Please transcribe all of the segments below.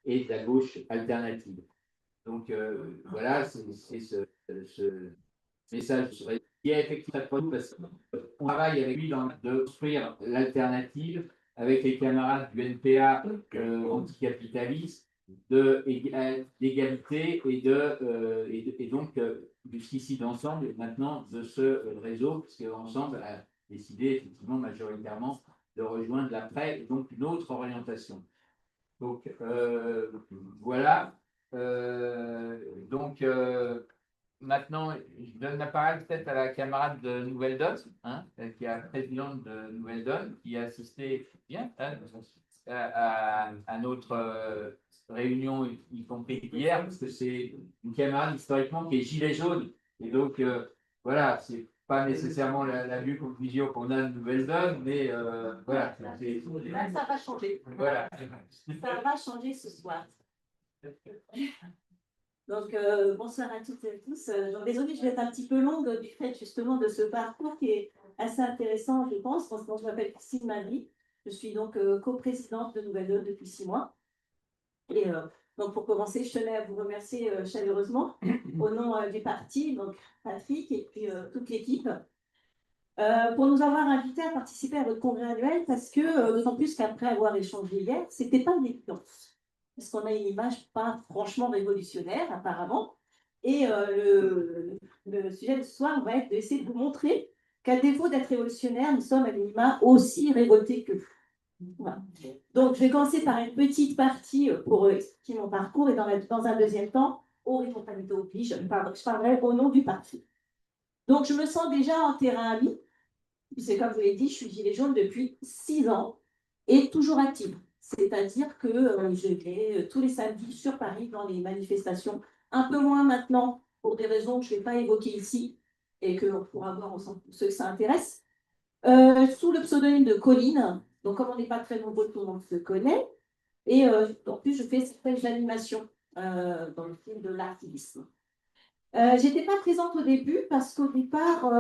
et de la gauche alternative. Donc voilà, c'est ce message qui est effectivement très parce qu'on travaille avec lui de construire l'alternative avec les camarades du NPA anticapitaliste, d'égalité et donc jusqu'ici d'ensemble et maintenant de ce réseau, parce qu'ensemble a décidé effectivement majoritairement de rejoindre l'après et donc une autre orientation. Donc voilà. Donc maintenant, je donne la parole peut-être à la camarade de Nouvelle Donne, hein, qui est la présidente de Nouvelle Donne, qui a assisté bien à notre réunion, y compris hier, parce que c'est une camarade historiquement qui est gilet jaune. Et donc, voilà, c'est pas nécessairement la vue conclusion qu'on a de Nouvelle Donne, mais voilà. Ça va changer. Voilà. Ça va changer ce soir. Donc, bonsoir à toutes et à tous. Désolée, je vais être un petit peu longue du fait justement de ce parcours qui est assez intéressant, je pense. Je m'appelle Christine Marie. Je suis donc coprésidente de Nouvelle Donne depuis 6 mois. Et donc, pour commencer, je tenais à vous remercier chaleureusement au nom du parti, donc Patrick et puis toute l'équipe, pour nous avoir invités à participer à votre congrès annuel parce que, d'autant plus qu'après avoir échangé hier, ce n'était pas une évidence. Parce qu'on a une image pas franchement révolutionnaire, apparemment. Et le sujet de ce soir va être d'essayer de vous montrer qu'à défaut d'être révolutionnaire, nous sommes à minima aussi révoltés que vous. Voilà. Donc, je vais commencer par une petite partie pour expliquer mon parcours et dans un deuxième temps, responsabilité oblige, je parlerai au nom du parti. Donc, je me sens déjà en terrain ami. C'est comme je vous l'ai dit, je suis gilet jaune depuis 6 ans et toujours active. C'est-à-dire que je vais tous les samedis sur Paris dans les manifestations, un peu moins maintenant pour des raisons que je ne vais pas évoquer ici et qu'on pourra voir ensemble pour ceux que ça intéresse. Sous le pseudonyme de Colline, donc comme on n'est pas très nombreux, tout le monde se connaît. Et en plus, je fais certaines animations dans le fil de l'artivisme. J'étais pas présente au début parce qu'au départ,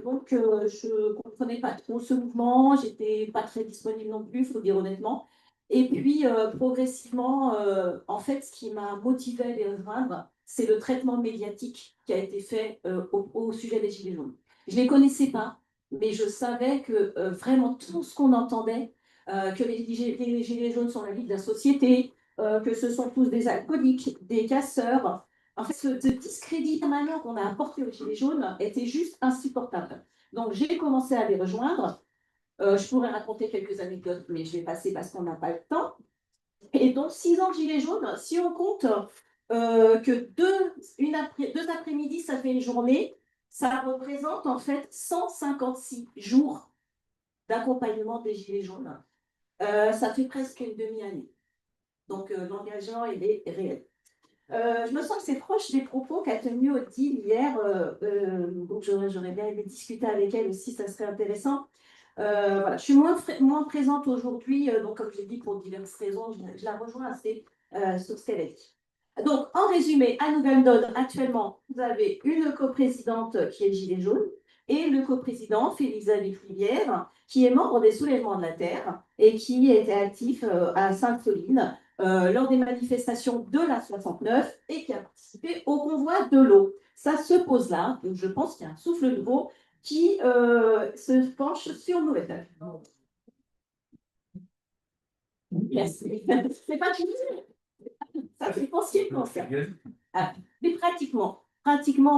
je comprenais pas trop ce mouvement, j'étais pas très disponible non plus, il faut dire honnêtement. Et puis, progressivement, en fait, ce qui m'a motivée à les rejoindre, c'est le traitement médiatique qui a été fait au sujet des Gilets jaunes. Je les connaissais pas, mais je savais que vraiment tout ce qu'on entendait, que les Gilets jaunes sont la vie de la société, que ce sont tous des alcooliques, des casseurs. En fait, ce discrédit permanent qu'on a apporté aux Gilets jaunes était juste insupportable. Donc, j'ai commencé à les rejoindre. Je pourrais raconter quelques anecdotes, mais je vais passer parce qu'on n'a pas le temps. Et donc, 6 ans de Gilets jaunes, si on compte que deux après-midi, ça fait une journée, ça représente en fait 156 jours d'accompagnement des Gilets jaunes. Ça fait presque une demi-année. Donc, l'engagement, il est réel. Je me sens que c'est proche des propos qu'a tenu Odile hier, donc j'aurais bien aimé discuter avec elle aussi, ça serait intéressant. Voilà, je suis moins présente aujourd'hui, donc comme je l'ai dit pour diverses raisons, je la rejoins assez sur ce qu'elle a dit. Donc, en résumé, à Nouvelle Donne, actuellement, vous avez une coprésidente qui est Gilet jaune et le coprésident, Félix-David Rivière, qui est membre des Soulèvements de la Terre et qui était actif à Sainte-Soline lors des manifestations de la 69 et qui a participé au convoi de l'eau. Ça se pose là, donc je pense qu'il y a un souffle nouveau qui se penche sur Nouvelle. Merci. C'est pas tout. Ça fait penser pour ça. Mais pratiquement,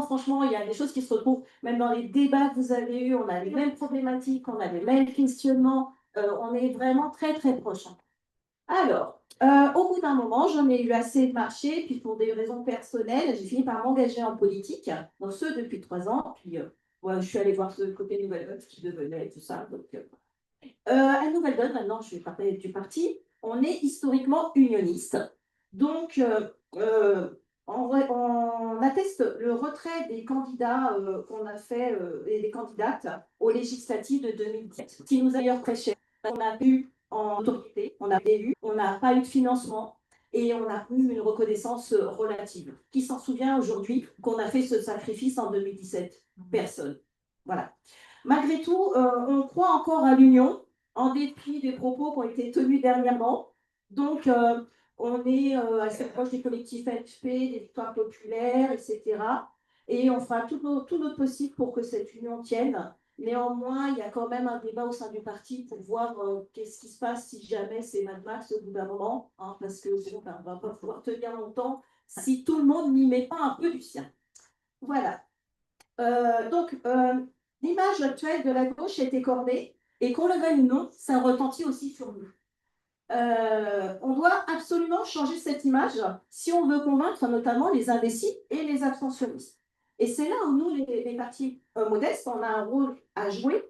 franchement, il y a des choses qui se retrouvent. Même dans les débats que vous avez eus, on a les mêmes problématiques, on a les mêmes questionnements. On est vraiment très, très proches. Alors, au bout d'un moment, j'en ai eu assez de marché, puis pour des raisons personnelles, j'ai fini par m'engager en politique, donc ce depuis 3 ans. Puis, je suis allée voir ce côté Nouvelle-Donne, ce qui devenait tout ça. Donc, à Nouvelle-Donne, maintenant, je suis partie du parti. On est historiquement unioniste. Donc, on atteste le retrait des candidats qu'on a fait et des candidates aux législatives de 2017, qui nous a d'ailleurs très cher. On a eu en autorité, on a eu, on n'a pas eu de financement et on a eu une reconnaissance relative. Qui s'en souvient aujourd'hui qu'on a fait ce sacrifice en 2017? Personne. Voilà. Malgré tout, on croit encore à l'union, en dépit des propos qui ont été tenus dernièrement. Donc, On est assez proche des collectifs FP, des victoires populaires, etc. Et on fera tout notre possible pour que cette union tienne. Néanmoins, il y a quand même un débat au sein du parti pour voir qu'est-ce qui se passe si jamais c'est Mad Max au bout d'un moment, hein, parce que bon, ben, on ne va pas pouvoir tenir longtemps si tout le monde n'y met pas un peu du sien. Voilà. L'image actuelle de la gauche est écornée, et qu'on le veuille ou non, ça retentit aussi sur nous. On doit absolument changer cette image si on veut convaincre notamment les indécis et les abstentionnistes. Et c'est là où nous, les partis modestes, on a un rôle à jouer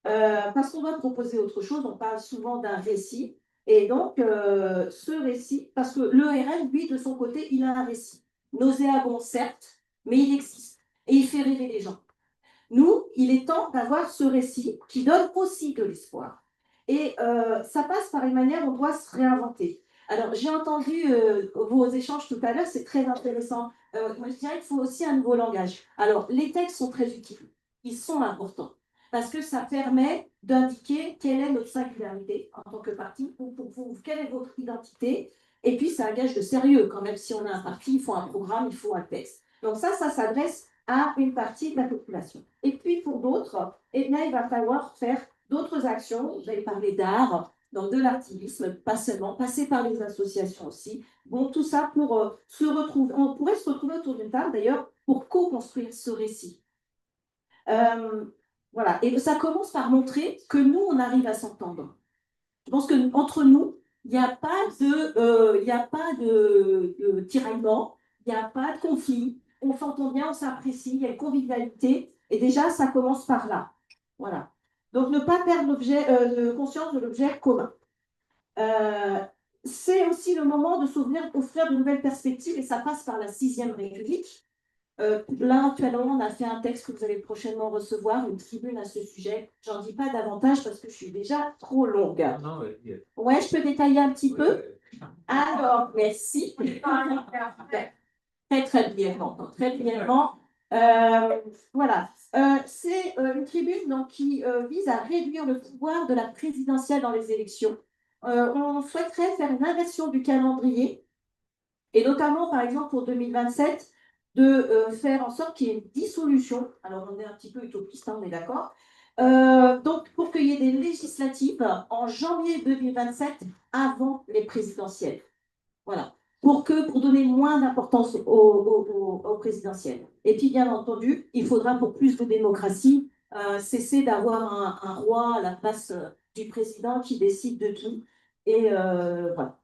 parce qu'on doit proposer autre chose. On parle souvent d'un récit. Et donc, ce récit, parce que le RN, lui, de son côté, il a un récit. Nauséabond, certes, mais il existe. Et il fait rêver les gens. Nous, il est temps d'avoir ce récit qui donne aussi de l'espoir. Et ça passe par une manière, on doit se réinventer. Alors, j'ai entendu vos échanges tout à l'heure, c'est très intéressant. Moi, je dirais qu'il faut aussi un nouveau langage. Alors, les textes sont très utiles, ils sont importants, parce que ça permet d'indiquer quelle est notre singularité en tant que parti, ou quelle est votre identité. Et puis, c'est un gage de sérieux, quand même, si on a un parti, il faut un programme, il faut un texte. Donc ça s'adresse à une partie de la population. Et puis pour d'autres, eh bien, il va falloir faire d'autres actions. Vous avez parlé d'art, donc de l'artivisme, pas seulement, passer par les associations aussi. Bon, tout ça pour se retrouver, on pourrait se retrouver autour d'une table d'ailleurs pour co-construire ce récit. Voilà, et ça commence par montrer que nous, on arrive à s'entendre. Je pense qu'entre nous, il n'y a pas de tiraillement, il n'y a pas de conflit, on s'entend bien, on s'apprécie, il y a une convivialité, et déjà, ça commence par là. Voilà. Donc, ne pas perdre conscience de l'objet commun. C'est aussi le moment de offrir de nouvelles perspectives, et ça passe par la 6e République. Là, actuellement, on a fait un texte que vous allez prochainement recevoir, une tribune à ce sujet. J'en dis pas davantage parce que je suis déjà trop longue. Non, Ouais, je peux détailler un petit peu. Alors, merci. Très, très brièvement. Très brièvement. Voilà. C'est une tribune donc, qui vise à réduire le pouvoir de la présidentielle dans les élections. On souhaiterait faire une inversion du calendrier, et notamment, par exemple, pour 2027, de faire en sorte qu'il y ait une dissolution. Alors, on est un petit peu utopiste, hein, on est d'accord. Donc, pour qu'il y ait des législatives en janvier 2027 avant les présidentielles. Voilà. Pour donner moins d'importance aux présidentielles. Et puis, bien entendu, il faudra, pour plus de démocratie, cesser d'avoir un roi à la place du président qui décide de tout. Et voilà.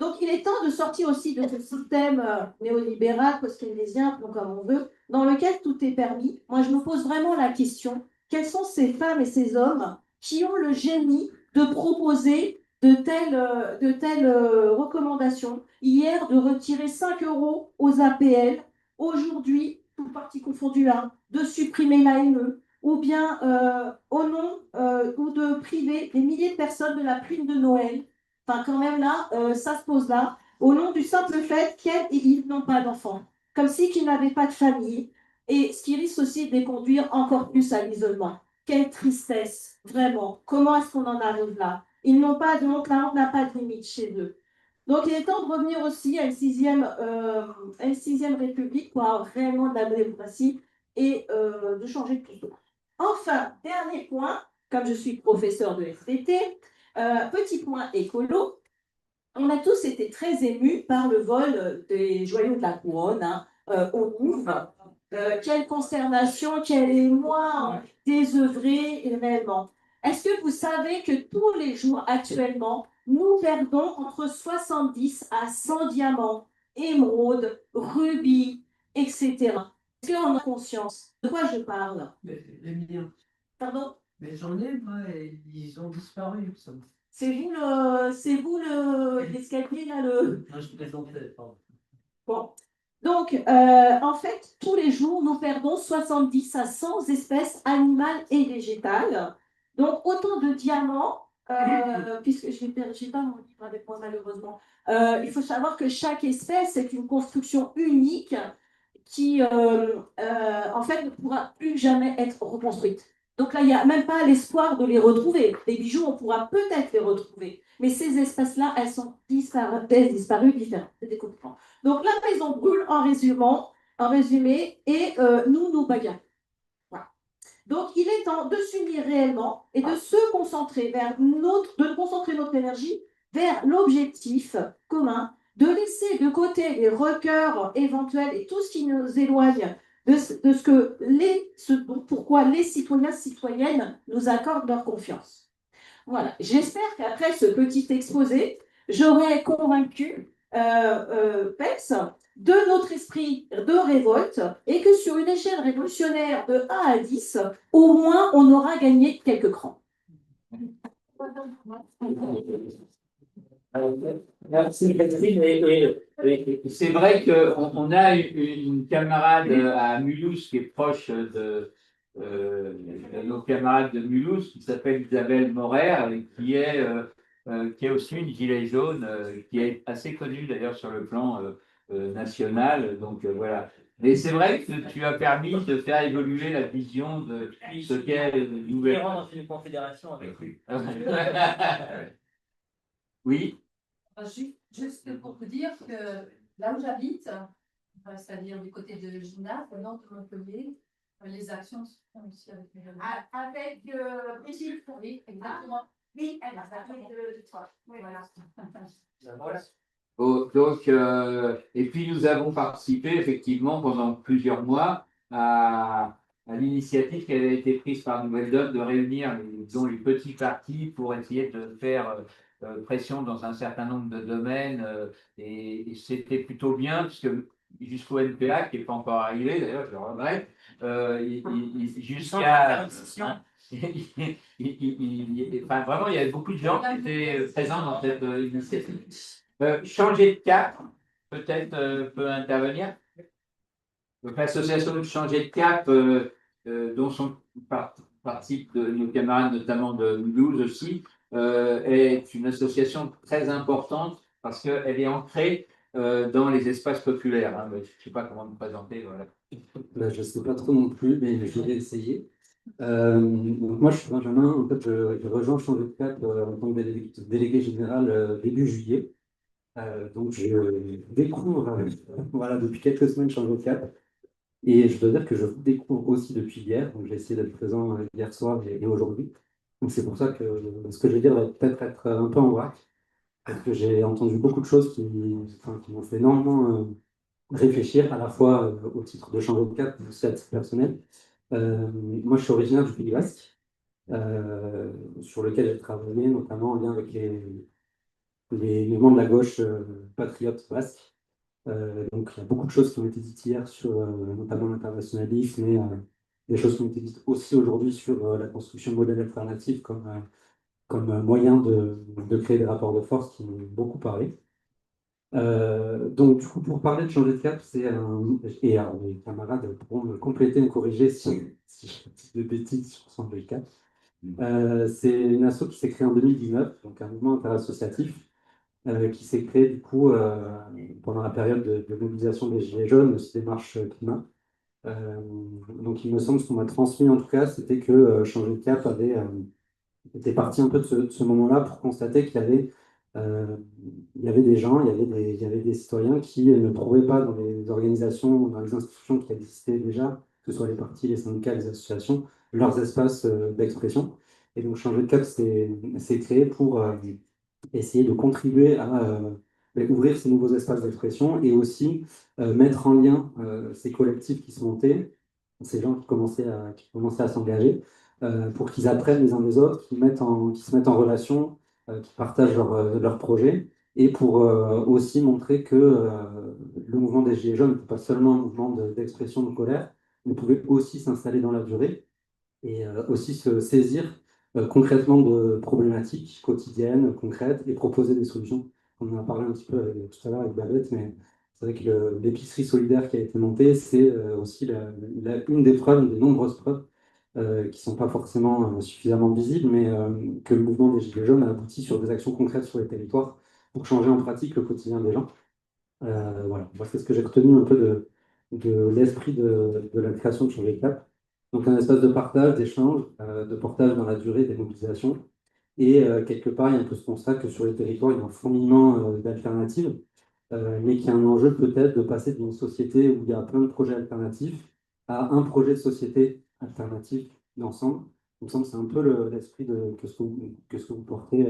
Donc, il est temps de sortir aussi de ce système néolibéral, post-keynésien, comme on veut, dans lequel tout est permis. Moi, je me pose vraiment la question, quelles sont ces femmes et ces hommes qui ont le génie de proposer de telles recommandations? Hier, de retirer 5 euros aux APL, aujourd'hui, tout parti confondu, hein, de supprimer l'AME, ou bien au nom ou de priver des milliers de personnes de la prime de Noël. Enfin, quand même, là, ça se pose là, au nom du simple fait qu'elle et ils n'ont pas d'enfants, comme si qu'ils n'avaient pas de famille, et ce qui risque aussi de les conduire encore plus à l'isolement. Quelle tristesse, vraiment. Comment est-ce qu'on en arrive là? Ils n'ont pas de honte, la honte n'a pas de limite chez eux. Donc, il est temps de revenir aussi à une sixième république pour avoir réellement de la démocratie et de changer de tout. Enfin, dernier point, comme je suis professeur de SVT, petit point écolo, on a tous été très émus par le vol des joyaux de la couronne, hein, au Louvre. Quelle consternation, quel émoi désœuvré réellement. Est-ce que vous savez que tous les jours actuellement, nous perdons entre 70 à 100 diamants, émeraudes, rubis, etc. Est-ce qu'on a conscience de quoi je parle? Les miens. Pardon? Mais j'en ai, moi, et ils ont disparu. Ça. C'est vous l'escalier là le. Non, je plaisantais, pardon. Bon. Donc, en fait, tous les jours, nous perdons 70 à 100 espèces animales et végétales. Donc, autant de diamants, puisque je n'ai pas mon livre avec moi malheureusement. Il faut savoir que chaque espèce est une construction unique qui, en fait, ne pourra plus jamais être reconstruite. Donc là, il n'y a même pas l'espoir de les retrouver. Les bijoux, on pourra peut-être les retrouver. Mais ces espèces-là, elles sont disparues différentes. C'est des coups de poing. Donc la maison brûle en résumé, et nous bagarrons. Voilà. Donc il est temps de s'unir réellement et de se concentrer de concentrer notre énergie vers l'objectif commun, de laisser de côté les rencœurs éventuels et tout ce qui nous éloigne pourquoi les citoyens, citoyennes nous accordent leur confiance. Voilà. J'espère qu'après ce petit exposé, j'aurai convaincu PEPS de notre esprit de révolte et que sur une échelle révolutionnaire de 1 à 10, au moins on aura gagné quelques crans. Merci Catherine. Et c'est vrai qu'on a une camarade à Mulhouse qui est proche de nos camarades de Mulhouse, qui s'appelle Isabelle Morer, et qui est aussi une gilet jaune, qui est assez connue d'ailleurs sur le plan national. Donc voilà. Mais c'est vrai que tu as permis de faire évoluer la vision de ce qu'est une nouvelle. Dans une confédération avec lui. Oui. Juste pour vous dire que là où j'habite, c'est-à-dire du côté de Gina, au nord de Montpellier, les actions se font aussi avec les jeunes. Avec Brigitte. Oui, exactement. Oui, elle a fait de toi. Oui, voilà. Donc, et puis nous avons participé effectivement pendant plusieurs mois à l'initiative qui avait été prise par Nouvelle Donne de réunir les petits partis pour essayer de faire pression dans un certain nombre de domaines. Et c'était plutôt bien, puisque jusqu'au NPA, qui n'est pas encore arrivé, d'ailleurs, je le regrette, jusqu'à. Enfin, vraiment, il y avait beaucoup de gens qui étaient présents dans cette initiative. Changer de cap, peut-être peut intervenir. Donc, l'association de Changer de cap, dont sont partie de nos camarades, notamment de Mulhouse aussi, est une association très importante parce qu'elle est ancrée dans les espaces populaires. Hein. Je ne sais pas comment me présenter. Voilà. Ben, je ne sais pas trop non plus, mais je vais essayer. Donc moi, je suis Benjamin. En fait, je rejoins Changer de cap en tant que délégué général début juillet. Donc, je découvre voilà, depuis quelques semaines Changer de cap. Et je dois dire que je vous découvre aussi depuis hier. Donc, j'ai essayé d'être présent hier soir et aujourd'hui. Donc, c'est pour ça que ce que je vais dire va peut-être être un peu en vrac. Parce que j'ai entendu beaucoup de choses qui m'ont fait énormément réfléchir, à la fois au titre de changer de cap, mais aussi à titre personnel. Moi, je suis originaire du Pays Basque, sur lequel j'ai travaillé, notamment en lien avec les mouvements de la gauche patriote basque. Donc, il y a beaucoup de choses qui ont été dites hier sur notamment l'internationalisme, mais des choses qui ont été dites aussi aujourd'hui sur la construction de modèles alternatifs comme moyen de créer des rapports de force qui m'ont beaucoup parlé. Donc, du coup, pour parler de changer de cap, et alors, mes camarades pourront me compléter, me corriger si je dis de bêtises sur changer de cap. C'est une asso qui s'est créée en 2019, donc un mouvement interassociatif qui s'est créé du coup pendant la période de mobilisation des Gilets jaunes, aussi des marches climat. Donc, il me semble, ce qu'on m'a transmis en tout cas, c'était que changer de cap était parti un peu de ce moment-là pour constater il y avait des gens, il y avait des citoyens qui ne trouvaient pas dans les organisations, dans les institutions qui existaient déjà, que ce soit les partis, les syndicats, les associations, leurs espaces d'expression. Et donc, Changer de cap, c'est créé pour essayer de contribuer à ouvrir ces nouveaux espaces d'expression et aussi mettre en lien ces collectifs qui se montaient, ces gens qui commençaient à s'engager, pour qu'ils apprennent les uns des autres, qu'ils se mettent en relation, qu'ils partagent leurs projets, et pour aussi montrer que le mouvement des Gilets jaunes n'était pas seulement un mouvement d'expression de colère, mais pouvait aussi s'installer dans la durée et aussi se saisir concrètement de problématiques quotidiennes, concrètes, et proposer des solutions. On en a parlé un petit peu tout à l'heure avec Babette, mais c'est vrai que l'épicerie solidaire qui a été montée, c'est aussi une des preuves, une des nombreuses preuves qui ne sont pas forcément suffisamment visibles, mais que le mouvement des Gilets jaunes a abouti sur des actions concrètes sur les territoires pour changer en pratique le quotidien des gens. Voilà, moi c'est ce que j'ai retenu un peu de l'esprit de la création de Changer de cap. Donc un espace de partage, d'échange, de portage dans la durée des mobilisations. Et quelque part, il y a un peu ce constat que sur les territoires, il y a un fourmillement d'alternatives, mais qu'il y a un enjeu peut-être de passer d'une société où il y a plein de projets alternatifs à un projet de société alternatif d'ensemble. Il me semble que c'est un peu l'esprit que ce que vous portez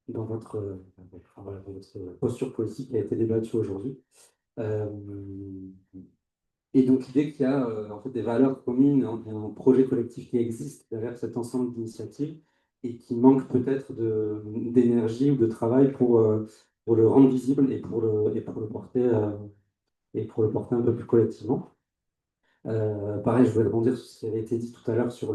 dans voilà, dans votre posture politique qui a été débattue aujourd'hui. Euh, et donc l'idée qu'il y a en fait des valeurs communes, un projet collectif qui existe derrière cet ensemble d'initiatives et qui manque peut-être d'énergie ou de travail pour le rendre visible et pour le porter un peu plus collectivement. Pareil, je voulais rebondir sur ce qui avait été dit tout à l'heure sur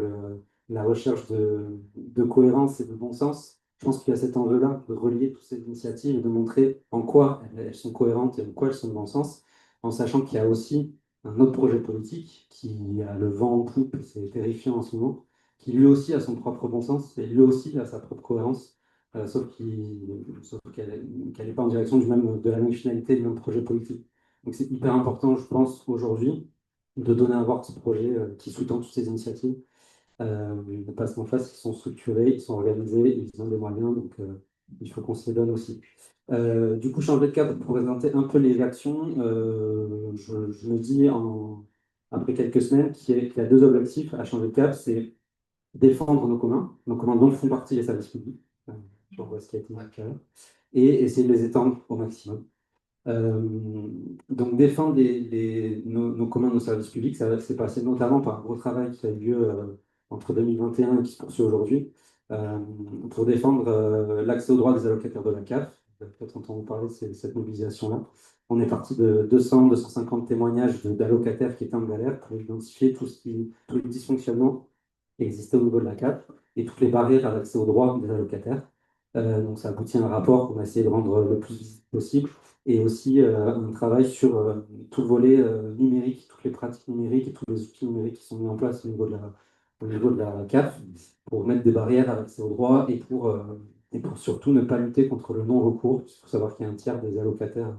la recherche de cohérence et de bon sens. Je pense qu'il y a cet enjeu-là de relier toutes ces initiatives et de montrer en quoi elles sont cohérentes et en quoi elles sont de bon sens, en sachant qu'il y a aussi un autre projet politique qui a le vent en poupe, c'est terrifiant en ce moment, qui lui aussi a son propre bon sens et lui aussi a sa propre cohérence, sauf qu'elle n'est pas en direction de la même finalité, du même projet politique. Donc c'est hyper important, je pense, aujourd'hui, de donner à voir ce projet qui sous-tend toutes ces initiatives. Parce qu'en face, ils sont structurés, ils sont organisés, ils ont des moyens, donc il faut qu'on se les donne aussi. Du coup, changer de cap pour présenter un peu les actions. Je me dis, après quelques semaines, qu'il y a deux objectifs à changer de cap, c'est défendre nos communs dont font partie les services publics, je vois ce qui a été dit tout à l'heure, et essayer de les étendre au maximum. Euh, donc défendre nos communs, nos services publics, ça s'est passé notamment par un gros travail qui a eu lieu entre 2021 et un et qui se poursuit aujourd'hui euh, pour défendre l'accès aux droits des allocataires de la CAF. Vous avez peut-être entendu parler de cette mobilisation-là. On est parti de 200-250 témoignages d'allocataires qui étaient en galère pour identifier tous les dysfonctionnements qui existaient au niveau de la CAF et toutes les barrières à l'accès aux droits des allocataires. Donc ça aboutit à un rapport qu'on a essayé de rendre le plus visible possible et aussi un travail sur tout le volet numérique, toutes les pratiques numériques et tous les outils numériques qui sont mis en place au niveau de la CAF pour mettre des barrières à l'accès aux droits et pour surtout ne pas lutter contre le non-recours. Il faut savoir qu'il y a un tiers des allocataires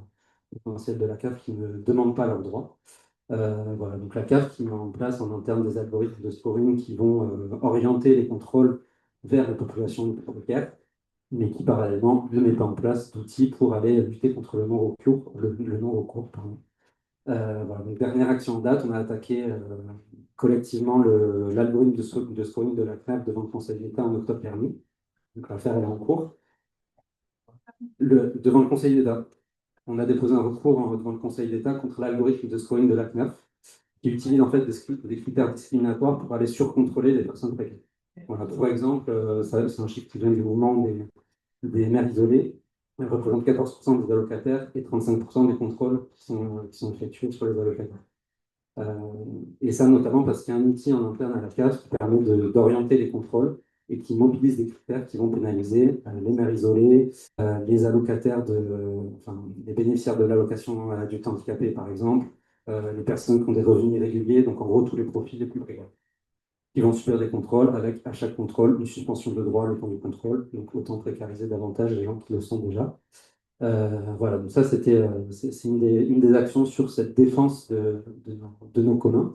potentiels de la CAF qui ne demandent pas leurs droits. Voilà, donc la CAF qui met en place en interne des algorithmes de scoring qui vont orienter les contrôles vers les populations précaires, mais qui parallèlement ne met pas en place d'outils pour aller lutter contre le non-recours, pardon. Voilà, donc dernière action en date, on a attaqué collectivement l'algorithme de scoring de la CNAF devant le Conseil d'État en octobre dernier. Donc l'affaire elle est en cours. Devant le Conseil d'État, on a déposé un recours devant le Conseil d'État contre l'algorithme de scoring de la CNAF qui utilise en fait des critères discriminatoires pour aller surcontrôler les personnes précaires. Voilà, pour exemple, c'est un chiffre qui vient du mouvement des mères isolées. Elles représentent 14% des allocataires et 35% des contrôles qui sont effectués sur les allocataires. Et ça notamment parce qu'il y a un outil en interne à la CAF qui permet d'orienter les contrôles et qui mobilise des critères qui vont pénaliser les mères isolées, les allocataires enfin, les bénéficiaires de l'allocation à adulte handicapé par exemple, les personnes qui ont des revenus irréguliers, donc en gros tous les profils les plus précaires, qui vont subir des contrôles avec à chaque contrôle une suspension de droit le temps du contrôle, donc autant précariser davantage les gens qui le sont déjà. Voilà, donc ça c'est une des actions sur cette défense de nos communs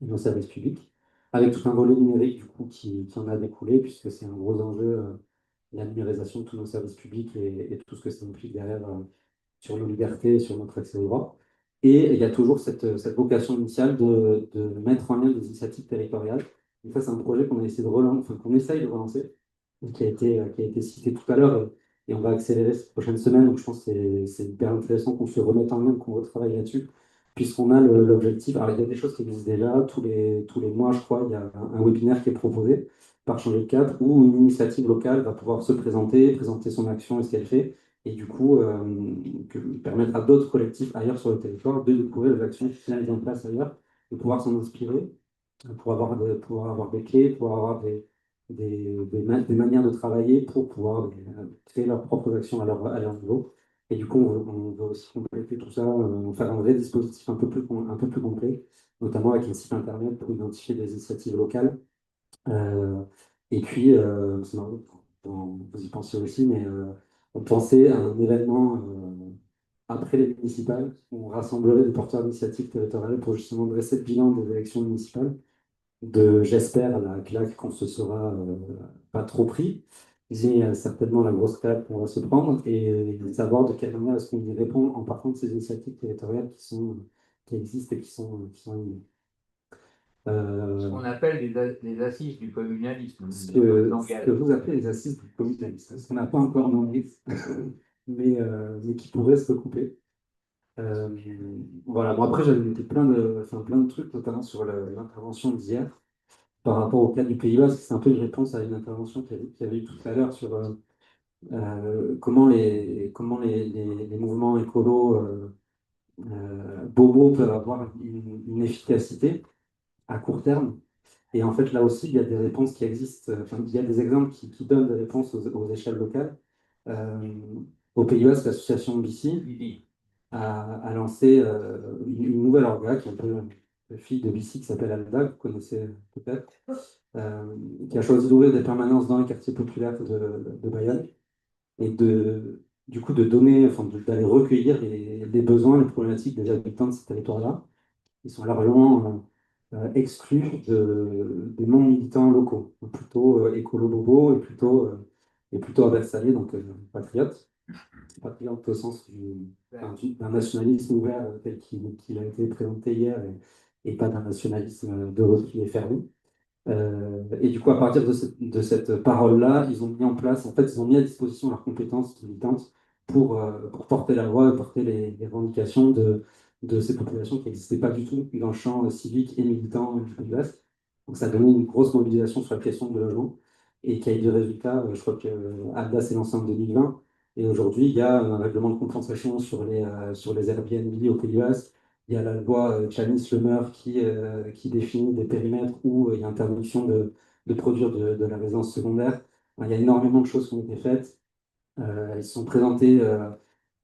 et de nos services publics, avec tout un volet numérique du coup qui en a découlé, puisque c'est un gros enjeu, la numérisation de tous nos services publics et tout ce que ça implique derrière sur nos libertés, sur notre accès aux droits. Et il y a toujours cette vocation initiale de mettre en lien des initiatives territoriales. Et ça, c'est un projet qu'on a essayé de relancer, enfin, qu'on essaye de relancer, et qui a été cité tout à l'heure, et on va accélérer ces prochaines semaines. Donc, je pense que c'est hyper intéressant qu'on se remette en lien, qu'on retravaille là-dessus, puisqu'on a l'objectif. Alors, il y a des choses qui existent déjà. Tous les mois, je crois, il y a un webinaire qui est proposé par Changer de Cap, où une initiative locale va pouvoir se présenter son action et ce qu'elle fait, et du coup permettre à d'autres collectifs ailleurs sur le territoire de découvrir les actions qui sont mises en place ailleurs, de pouvoir s'en inspirer, pouvoir avoir des clés, pouvoir avoir des manières de travailler pour pouvoir créer leurs propres actions à leur niveau. Et du coup, on veut aussi compléter tout ça, faire un vrai dispositif un peu plus complet, notamment avec un site internet pour identifier des initiatives locales. Euh, et puis, c'est marrant, vous y pensez aussi, mais on pensait à un événement après les municipales, où on rassemblerait des porteurs d'initiatives territoriales pour justement dresser le bilan des élections municipales j'espère, la claque qu'on se sera pas trop pris, mais certainement la grosse claque qu'on va se prendre et savoir de quelle manière est-ce qu'on y répond en partant de ces initiatives territoriales qui existent et qui sont innées. Ce qu'on appelle les assises du communalisme. Ce que vous appelez les assises du communalisme, ce qu'on n'a pas encore nommé, mais qui pourrait se recouper. Euh, voilà, moi après j'avais noté plein de trucs, notamment sur l'intervention d'hier par rapport au cas du Pays Basque. C'est un peu une réponse à une intervention qu'il y avait eu tout à l'heure sur comment les mouvements écolos bobos peuvent avoir une efficacité à court terme. Et en fait, là aussi, il y a des réponses qui existent, enfin, il y a des exemples qui donnent des réponses aux échelles locales. Euh, Au Pays Basque, l'association BICI a lancé une nouvelle orga qui est un peu la fille de BICI qui s'appelle Alda, que vous connaissez peut-être, qui a choisi d'ouvrir des permanences dans les quartiers populaires de Bayonne et du coup de donner, enfin, d'aller recueillir les besoins, les problématiques des habitants de ces territoires-là. Ils sont largement exclus des non-militants locaux, plutôt écolo-bobo et plutôt aversalés, donc patriotes. Patriotes au sens d'un nationalisme ouvert tel qu'il a été présenté hier et pas d'un nationalisme de repli et fermé. Et du coup, à partir de cette parole-là, ils ont mis en place, en fait, ils ont mis à disposition leurs compétences militantes pour porter la voix et porter les revendications de ces populations qui n'existaient pas du tout dans le champ civique et militant du Pays Basque. Donc, ça a donné une grosse mobilisation sur la question de logement et qui a eu des résultats. Je crois que ADA s'est lancé en 2020 et aujourd'hui, il y a un règlement de compensation sur les Airbnb au Pays Basque. Il y a la loi Chanis-Lemeur qui définit des périmètres où il y a interdiction de produire de la résidence secondaire. Il y a énormément de choses qui ont été faites. Ils sont présentés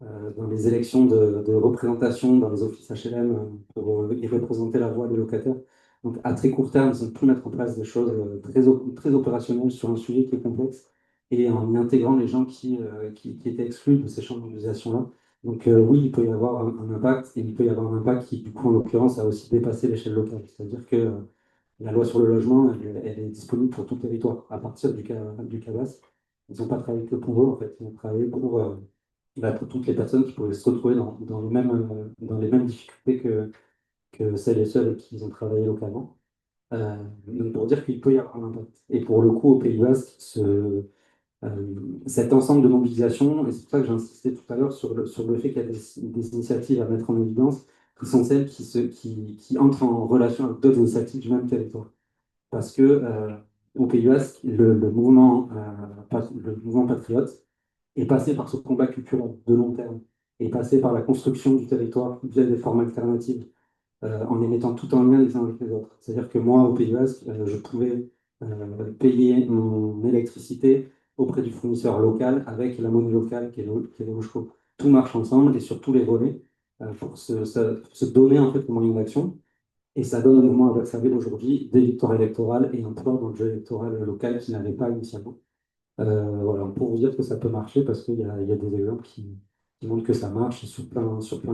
dans les élections de représentation dans les offices HLM pour y représenter la voix des locataires. Donc à très court terme, ils ont pu mettre en place des choses très opérationnelles sur un sujet qui est complexe et en y intégrant les gens qui étaient exclus de ces champs d'utilisation-là. Donc oui, il peut y avoir un impact et il peut y avoir un impact qui, du coup, en l'occurrence, a aussi dépassé l'échelle locale. C'est-à-dire que la loi sur le logement, elle est disponible pour tout territoire à partir du CABAS. Ils n'ont pas travaillé que pour eux, en fait. Ils ont travaillé pour toutes les personnes qui pouvaient se retrouver dans les mêmes difficultés que celles et ceux avec qui ils ont travaillé localement. Donc pour dire qu'il peut y avoir un impact. Et pour le coup, au Pays Basque, cet ensemble de mobilisation, et c'est pour ça que j'ai insisté tout à l'heure sur le fait qu'il y a des initiatives à mettre en évidence, qui sont celles qui entrent en relation avec d'autres initiatives du même territoire. Parce que au Pays Basque, le mouvement patriote est passé par ce combat culturel de long terme, est passé par la construction du territoire via des formes alternatives, en les mettant tout en lien les uns avec les autres. C'est-à-dire que moi, au Pays Basque, je pouvais payer mon électricité auprès du fournisseur local avec la monnaie locale qui est le Oshko. Tout marche ensemble et sur tous les volets pour se donner en fait le moyen d'action. Et ça donne au mouvement Abbas aujourd'hui des victoires électorales et un poids dans le jeu électoral local qu'il n'avait pas initialement. Voilà, pour vous dire que ça peut marcher parce qu'il y a des exemples qui montrent que ça marche sur plein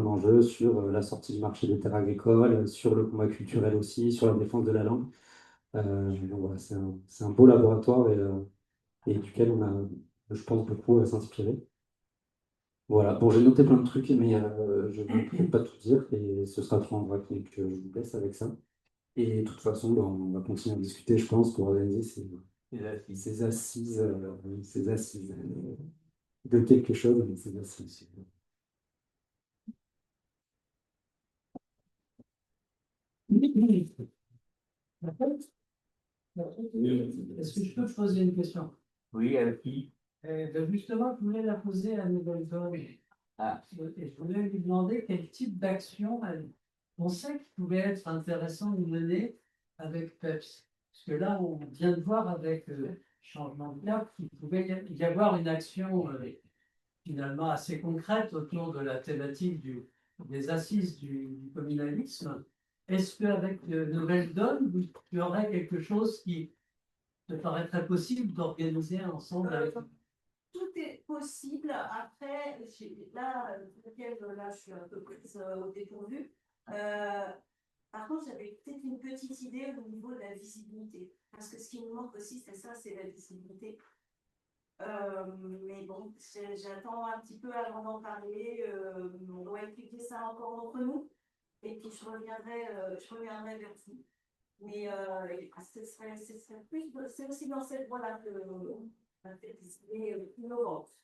d'enjeux, sur la sortie du marché des terres agricoles, sur le combat culturel aussi, sur la défense de la langue. Donc voilà, c'est un beau laboratoire et duquel on a, je pense, beaucoup à s'inspirer. Voilà, bon, j'ai noté plein de trucs, mais je ne peux pas tout dire et ce sera trop en vrac, donc je vous laisse avec ça. Et de toute façon, ben, on va continuer à discuter, je pense, pour organiser ces assises de quelque chose, mais ces assises. Est-ce que je peux te poser une question? Oui, avec qui? Justement, je voulais la poser à Nouvelle-Zone. Ah. Et je voulais lui demander quel type d'action elle pensait qu'il pouvait être intéressant de mener avec PEPS. Parce que là, on vient de voir avec le changement de cap qu'il pouvait y avoir une action finalement assez concrète autour de la thématique des assises du communalisme. Est-ce qu'avec Nouvelle Donne, il y aurait quelque chose qui te paraîtrait possible d'organiser ensemble avec... Tout est possible. Après, là, je suis un peu prise au dépourvu. Par contre, j'avais peut-être une petite idée au niveau de la visibilité. Parce que ce qui nous manque aussi, c'est ça, c'est la visibilité. Mais bon, j'attends un petit peu avant d'en parler. On doit étudier ça encore entre nous. Et puis je reviendrai vers vous. Mais ce serait plus, c'est aussi dans cette voie-là que on fait des idées innovantes.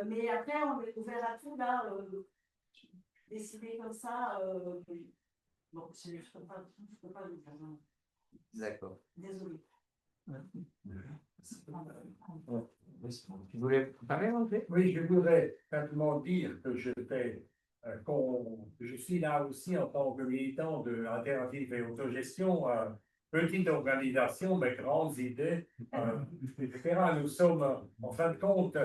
Mais après, on est ouvert à tout là. Décider comme ça, bon, je ne peux pas le faire. D'accord. Désolée. Tu voulais parler, André? Oui, je voudrais simplement dire que je suis là aussi en tant que militant de l'alternative et autogestion, petite organisation, mais grandes idées, etc. Nous sommes, en fin de compte,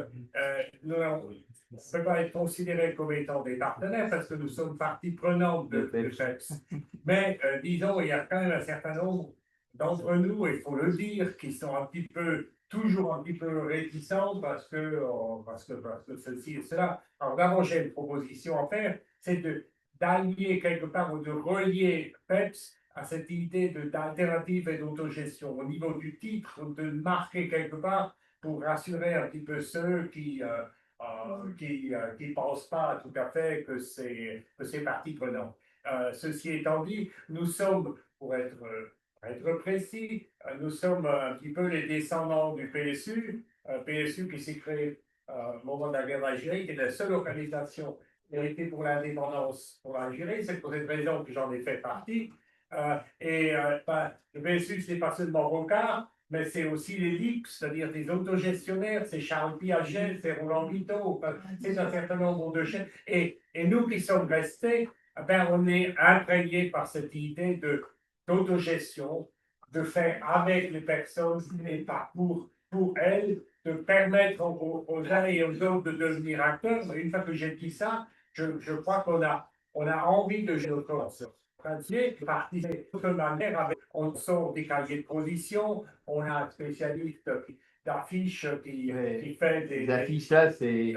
nous ne peut pas être considérés comme étant des partenaires parce que nous sommes partie prenante de PEPS. Mais disons, il y a quand même un certain nombre d'entre nous, il faut le dire, qui sont toujours un petit peu réticents parce que ceci et cela. Alors d'abord, j'ai une proposition à faire, c'est d'allier quelque part ou de relier PEPS à cette idée d'alternative et d'autogestion au niveau du titre, de marquer quelque part pour rassurer un petit peu ceux qui pensent pas tout à fait que c'est partie prenante. Ceci étant dit, nous sommes, pour être précis, nous sommes un petit peu les descendants du PSU, PSU qui s'est créé au moment de la guerre d'Algérie, qui est la seule organisation héritée pour l'indépendance pour l'Algérie. C'est pour cette raison que j'en ai fait partie. Le PSU, ce n'est pas seulement Rocard, mais c'est aussi les LIP, c'est-à-dire des autogestionnaires, c'est Charles Piaget, c'est Roland Guiteau, c'est un certain nombre de chaînes. Et nous qui sommes restés, on est imprégnés par cette idée d'autogestion, de faire avec les personnes et pas pour elles, de permettre aux uns et aux autres de devenir acteurs. Une fois que j'ai dit ça, je crois qu'on a envie de jouer notre participer de manière on sort des cahiers de position, on a un spécialiste d'affiches qui fait des affiches là, c'est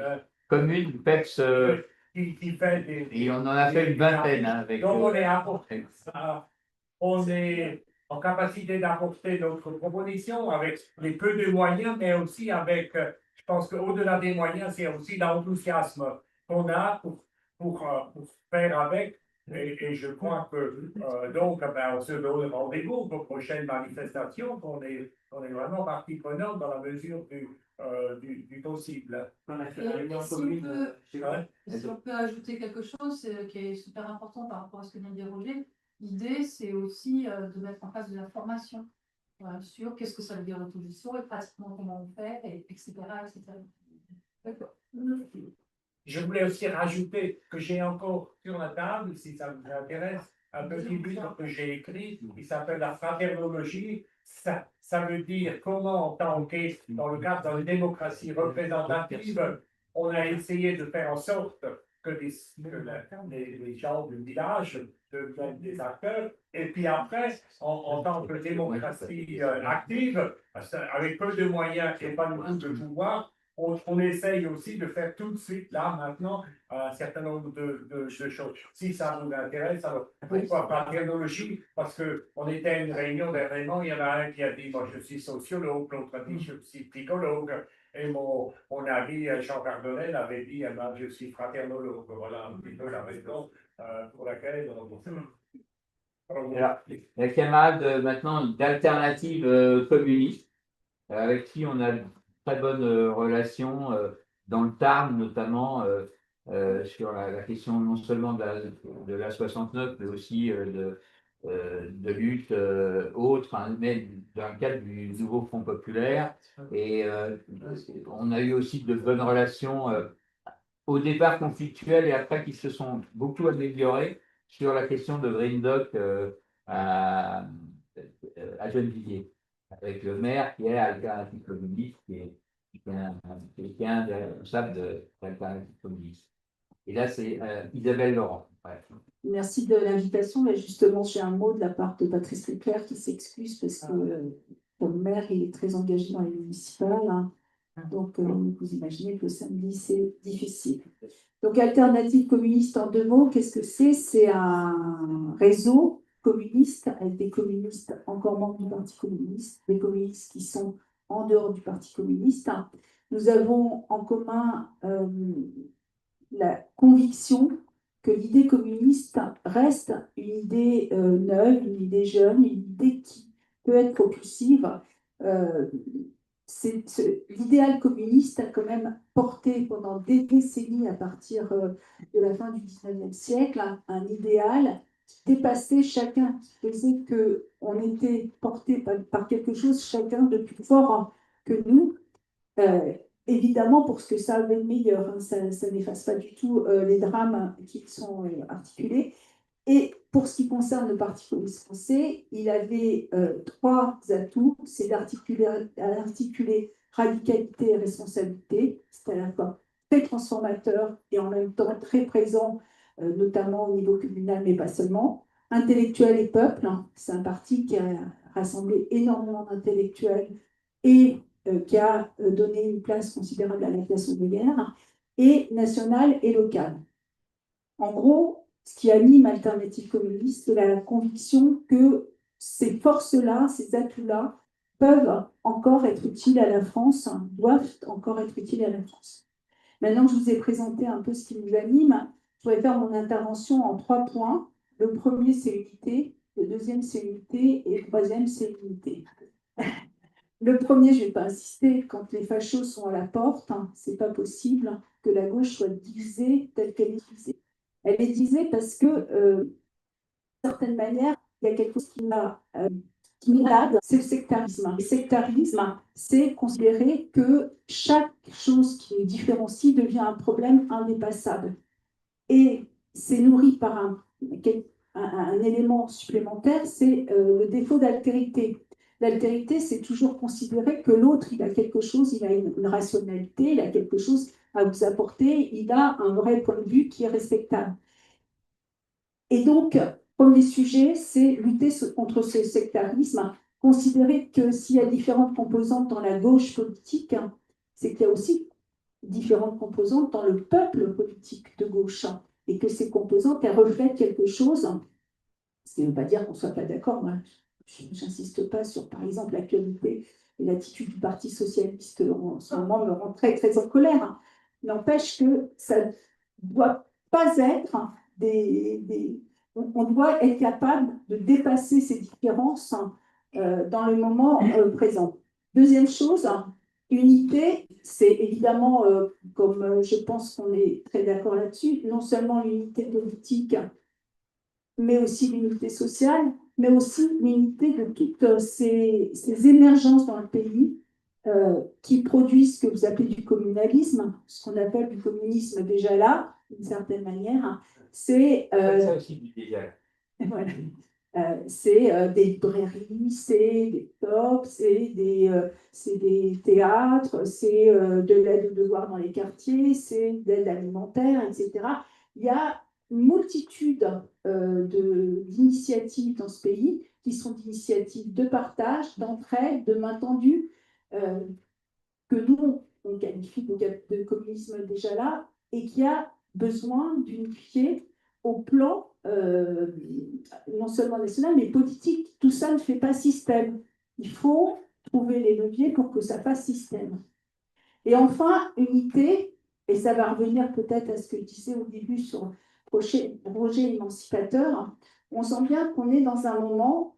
commune, PEPS, qui fait des, et on en a fait une vingtaine avec. Donc on est en capacité d'apporter notre proposition avec les peu de moyens, mais aussi avec, je pense qu'au-delà des moyens, c'est aussi l'enthousiasme qu'on a pour faire avec. Et je crois que donc, on se donne rendez-vous pour prochaine manifestation, qu'on est vraiment partie prenante dans la mesure du possible. Si on peut ajouter quelque chose qui est super important par rapport à ce que vient de dire Roger, l'idée c'est aussi de mettre en place de la formation sur qu'est-ce que ça veut dire l'autogestion et pratiquement comment on fait, etc. D'accord. Je voulais aussi rajouter que j'ai encore sur la table, si ça vous intéresse, un petit livre que j'ai écrit qui s'appelle La fraternologie. Ça veut dire comment, en tant que, dans le cadre d'une démocratie représentative, on a essayé de faire en sorte que les gens du village deviennent des acteurs. Et puis après, en tant que démocratie active, avec peu de moyens et pas beaucoup de pouvoir, on essaye aussi de faire tout de suite, là, maintenant, un certain nombre de choses. Si ça vous intéresse, alors pourquoi pas technologie? Parce qu'on était à une réunion dernièrement, il y en a un qui a dit, moi je suis sociologue, l'autre a dit, je suis psychologue, et mon ami Jean Cardonnel avait dit, je suis fraternologue. Voilà un petit peu la raison pour laquelle Alors, la camarade maintenant d'Alternative communiste, avec qui on a de très bonnes relations dans le Tarn, notamment sur la question non seulement de la 69, mais aussi de lutte autre, mais dans le cadre du nouveau Front populaire. Et on a eu aussi de bonnes relations au départ conflictuelles et après qui se sont beaucoup améliorées sur la question de Green Dock à Gennevilliers, avec le maire qui est Alternative communiste, qui est quelqu'un des responsables de l'Alternative communiste. Et là, c'est Isabelle Laurent. Ouais. Merci de l'invitation. Mais justement, j'ai un mot de la part de Patrice Leclerc qui s'excuse parce que comme maire, il est très engagé dans les municipales. Hein. Donc, vous imaginez que le samedi, c'est difficile. Donc, Alternative communiste en 2 mots, qu'est-ce que c'est? C'est un réseau communistes, avec des communistes encore membres du Parti communiste, des communistes qui sont en dehors du Parti communiste. Nous avons en commun la conviction que l'idée communiste reste une idée neuve, une idée jeune, une idée qui peut être propulsive. L'idéal communiste a quand même porté pendant des décennies, à partir de la fin du XIXe siècle, un idéal qui dépassait chacun, qui faisait qu'on était porté par quelque chose, chacun de plus fort que nous. Évidemment, pour ce que ça avait de meilleur, hein, ça n'efface pas du tout les drames qui sont articulés. Et pour ce qui concerne le Parti communiste français, il avait trois atouts, c'est d'articuler radicalité et responsabilité, c'est à la fois très transformateur et en même temps très présent, notamment au niveau communal, mais pas seulement. Intellectuel et peuple, hein, c'est un parti qui a rassemblé énormément d'intellectuels et qui a donné une place considérable à la classe ouvrière, et national et local. En gros, ce qui anime Alternative communiste, c'est la conviction que ces forces-là, ces atouts-là, peuvent encore être utiles à la France, doivent encore être utiles à la France. Maintenant que je vous ai présenté un peu ce qui nous anime, je voudrais faire mon intervention en 3 points. Le premier, c'est l'unité. Le deuxième, c'est l'unité. Et le troisième, c'est l'unité. Le premier, je ne vais pas insister, quand les fachos sont à la porte, hein, ce n'est pas possible que la gauche soit divisée telle qu'elle est divisée. Elle est divisée parce que, d'une certaine manière, il y a quelque chose qui m'irrade, c'est le sectarisme. Le sectarisme, c'est considérer que chaque chose qui nous différencie devient un problème indépassable. Et c'est nourri par un élément supplémentaire, c'est le défaut d'altérité. L'altérité, c'est toujours considérer que l'autre, il a quelque chose, il a une rationalité, il a quelque chose à vous apporter, il a un vrai point de vue qui est respectable. Et donc, premier sujet, c'est lutter contre ce sectarisme, considérer que s'il y a différentes composantes dans la gauche politique, c'est qu'il y a aussi différentes composantes dans le peuple politique de gauche, et que ces composantes, elles reflètent quelque chose, ce qui ne veut pas dire qu'on ne soit pas d'accord. Moi, je n'insiste pas sur, par exemple, l'actualité et l'attitude du Parti socialiste en ce moment me rend très, très en colère. N'empêche que ça ne doit pas être on doit être capable de dépasser ces différences dans le moment présent. Deuxième chose, unité, c'est évidemment, comme je pense qu'on est très d'accord là-dessus, non seulement l'unité politique, mais aussi l'unité sociale, mais aussi l'unité de toutes ces émergences dans le pays qui produisent ce que vous appelez du communalisme, ce qu'on appelle du communisme déjà là, d'une certaine manière. C'est ça aussi du désert. voilà. C'est des librairies, c'est des tops, c'est des théâtres, c'est de l'aide aux devoirs dans les quartiers, c'est de l'aide alimentaire, etc. Il y a une multitude d'initiatives dans ce pays qui sont des initiatives de partage, d'entraide, de main tendue, que nous, on qualifie de communisme déjà là, et qui a besoin d'unifier au plan non seulement national, mais politique. Tout ça ne fait pas système. Il faut trouver les leviers pour que ça fasse système. Et enfin, unité, et ça va revenir peut-être à ce que je disais au début sur projet émancipateur, on sent bien qu'on est dans un moment,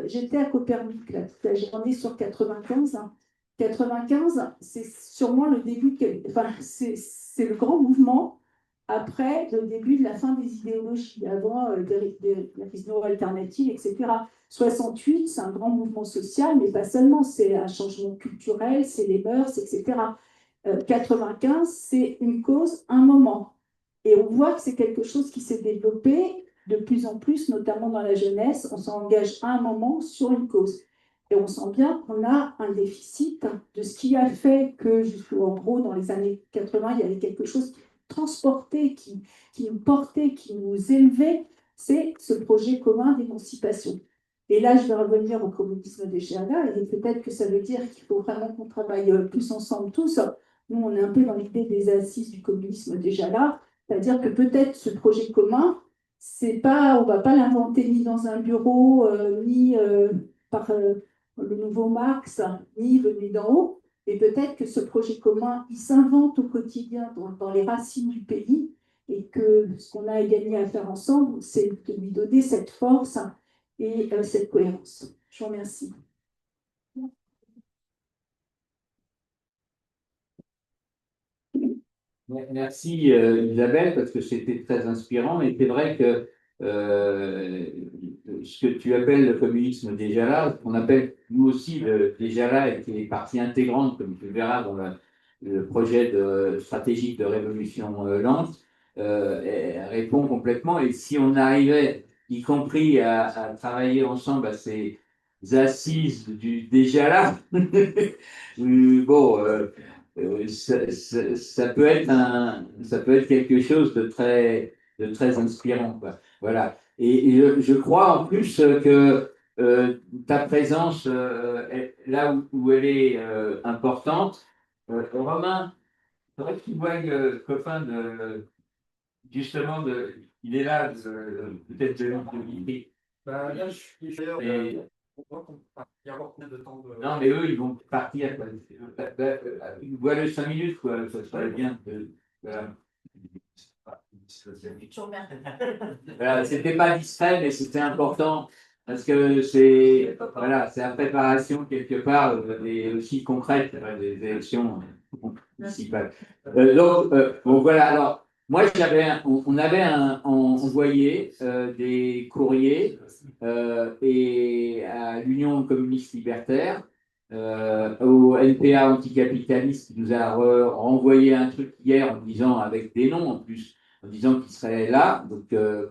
j'étais à Copernic, là, toute la journée sur 95. 95, c'est sûrement le début, enfin, c'est le grand mouvement après le début de la fin des idéologies, avant des réseaux alternatifs, etc. 68, c'est un grand mouvement social, mais pas seulement, c'est un changement culturel, c'est les mœurs, etc. 95, c'est une cause, un moment. Et on voit que c'est quelque chose qui s'est développé de plus en plus, notamment dans la jeunesse. On s'engage à un moment sur une cause. Et on sent bien qu'on a un déficit de ce qui a fait que, en gros, dans les années 80, il y avait quelque chose qui transportait, qui nous portait, qui nous élevait, c'est ce projet commun d'émancipation. Et là, je vais revenir au communisme des Gerda, et peut-être que ça veut dire qu'il faut vraiment qu'on travaille plus ensemble tous. Nous, on est un peu dans l'idée des assises du communisme déjà là, c'est-à-dire que peut-être ce projet commun, c'est pas, on va pas l'inventer ni dans un bureau, ni par le nouveau Marx, ni venu d'en haut. Et peut-être que ce projet commun, il s'invente au quotidien dans les racines du pays, et que ce qu'on a gagné à faire ensemble, c'est de lui donner cette force et cette cohérence. Je vous remercie. Merci Isabelle, parce que c'était très inspirant. Et c'est vrai que ce que tu appelles le communisme déjà là, qu'on appelle nous aussi le déjà là, et qui est partie intégrante, comme tu le verras dans le projet stratégique de révolution lente, répond complètement. Et si on arrivait, y compris à travailler ensemble à ces assises du déjà là, bon. Ça peut être ça peut être quelque chose de très inspirant, quoi. Voilà. Et je crois en plus que ta présence là où elle est importante. Romain, il faudrait que tu vois le copain justement il est là, peut-être de Vitry. Bah, là, je suis d'ailleurs. Et- Il y a encore combien de temps de... Non, mais eux, ils vont partir, quoi. Voilà 5 minutes, quoi. Ça serait bien. Voilà. Voilà, c'était pas distrait, mais c'était important parce que c'est voilà, c'est la préparation quelque part et aussi concrète des élections municipales. Bon voilà. Alors moi on avait envoyé des courriers et à l'Union communiste libertaire, au NPA anticapitaliste qui nous a renvoyé un truc hier en disant avec des noms en plus en disant qu'ils seraient là, donc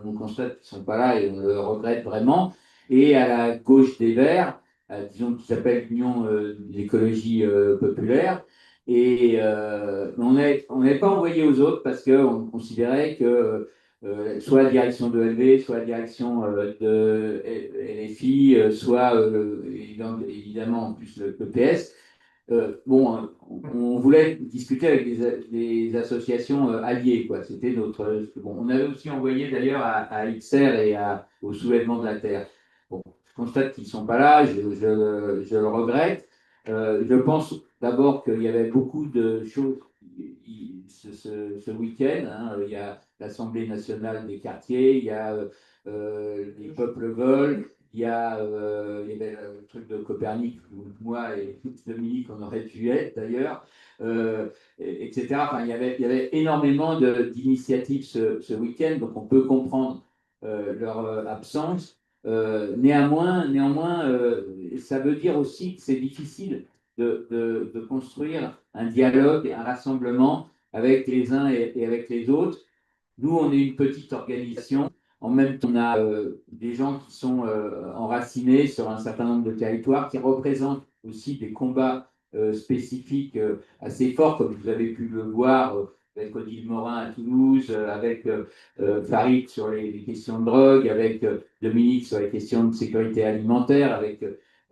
on constate qu'ils ne sont pas là et on le regrette vraiment, et à la gauche des Verts, disons qui s'appelle l'Union d'écologie populaire, et on n'avait pas envoyé aux autres parce qu'on considérait que soit la direction de LV, soit la direction de LFI, soit évidemment en plus le PS, bon, on voulait discuter avec des associations alliées, quoi. C'était notre. Bon, on avait aussi envoyé d'ailleurs à XR et au Soulèvement de la Terre. Bon, je constate qu'ils ne sont pas là, je le regrette. Je pense d'abord qu'il y avait beaucoup de choses ce week-end. Hein. Il y a l'Assemblée nationale des quartiers, il y a les peuples veulent. Il y avait le truc de Copernic, où moi et Dominique, on aurait dû être d'ailleurs, etc. Enfin, il y avait énormément d'initiatives ce week-end, donc on peut comprendre leur absence. Néanmoins, ça veut dire aussi que c'est difficile de construire un dialogue, un rassemblement avec les uns et avec les autres. Nous, on est une petite organisation. En même temps, on a des gens qui sont enracinés sur un certain nombre de territoires, qui représentent aussi des combats spécifiques assez forts, comme vous avez pu le voir avec Odile Morin à Toulouse, avec Farid sur les questions de drogue, avec Dominique sur les questions de sécurité alimentaire, avec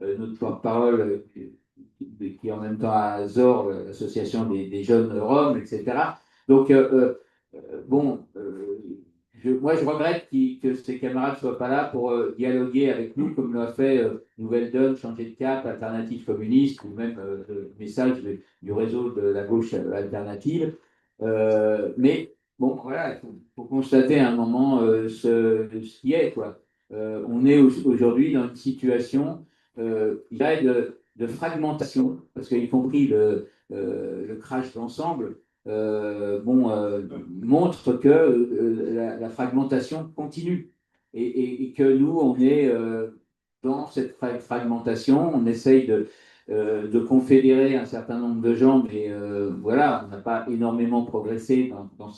notre porte-parole qui est en même temps à Azor, l'association des jeunes Roms, etc. Donc, bon, moi, je regrette que ces camarades ne soient pas là pour dialoguer avec nous, comme l'a fait Nouvelle Donne, Changer de Cap, Alternative Communiste, ou même le message du réseau de la gauche alternative. Mais bon, voilà, il faut constater à un moment ce qui est, quoi. On est aujourd'hui dans une situation, je dirais, de fragmentation, parce qu'y compris le crash d'ensemble, montre que la fragmentation continue et que nous, on est dans cette fragmentation, on essaye de confédérer un certain nombre de gens, mais voilà, on n'a pas énormément progressé dans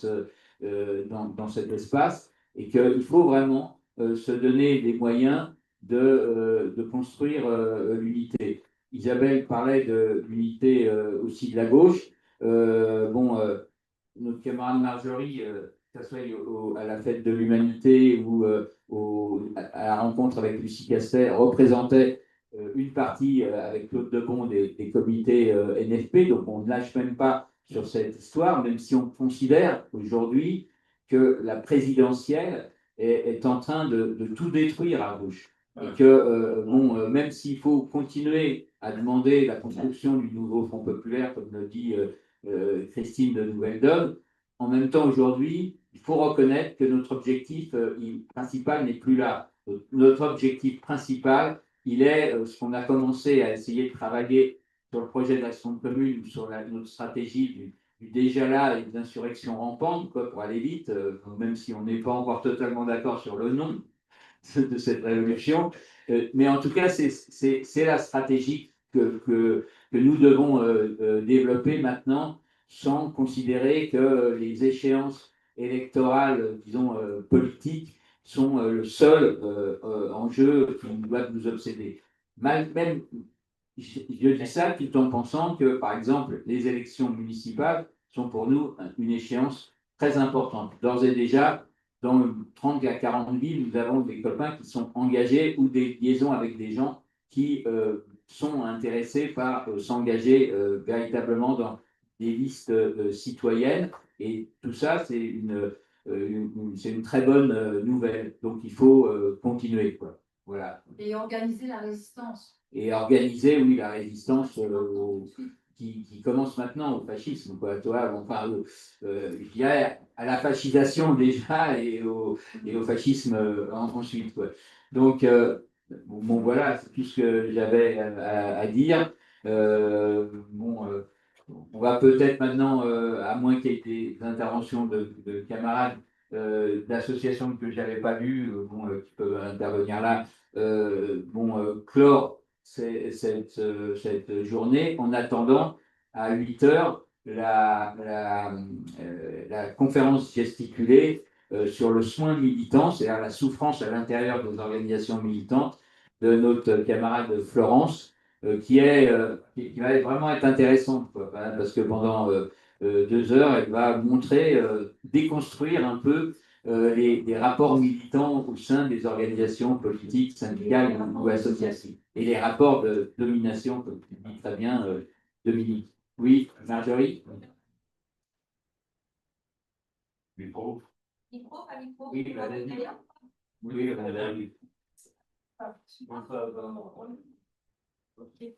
cet espace et qu'il faut vraiment se donner les moyens de construire l'unité. Isabelle parlait de l'unité aussi de la gauche. Notre camarade Marjorie, que ce soit à la fête de l'humanité ou à la rencontre avec Lucie Castet, représentait une partie avec Claude Debon des comités NFP, donc on ne lâche même pas sur cette histoire, même si on considère aujourd'hui que la présidentielle est en train de tout détruire à gauche. Et que, même s'il faut continuer à demander la construction du nouveau Front populaire, comme le dit Christine de Nouvelle Donne, en même temps, aujourd'hui, il faut reconnaître que notre objectif principal n'est plus là. Notre objectif principal, il est ce qu'on a commencé à essayer de travailler sur le projet d'action commune ou sur notre stratégie du déjà là et d'insurrection rampante, quoi, pour aller vite, même si on n'est pas encore totalement d'accord sur le nom de cette révolution. Mais en tout cas, c'est la stratégie que nous devons développer maintenant, sans considérer que les échéances électorales, disons, politiques, sont le seul enjeu qui doit nous obséder. Même, je dis ça tout en pensant que, par exemple, les élections municipales sont pour nous une échéance très importante. D'ores et déjà, dans 30 à 40 villes, nous avons des copains qui sont engagés ou des liaisons avec des gens qui sont intéressés par s'engager véritablement dans des listes citoyennes. Et tout ça, c'est une très bonne nouvelle. Donc, il faut continuer, quoi. Voilà. Et organiser la résistance. Et organiser, oui, la résistance qui commence maintenant au fascisme, quoi. Toi, enfin, je dirais à la fascisation déjà et au fascisme ensuite, quoi. Donc, bon, voilà, c'est tout ce que j'avais à dire. On va peut-être maintenant, à moins qu'il y ait des interventions de camarades d'associations que je n'avais pas vues, qui peuvent intervenir là, clore cette journée en attendant à 8 heures la conférence gesticulée sur le soin militant, c'est-à-dire la souffrance à l'intérieur des organisations militantes de notre camarade Florence, qui va vraiment être intéressante, quoi, parce que pendant 2 heures, elle va montrer, déconstruire un peu les rapports militants au sein des organisations politiques, syndicales ou associatives, et les rapports de domination, comme tu dis très bien, Dominique. Oui, Marjorie? Micro. Micro, pas micro. Oui, vas-y. Oui, vas-y. Ok.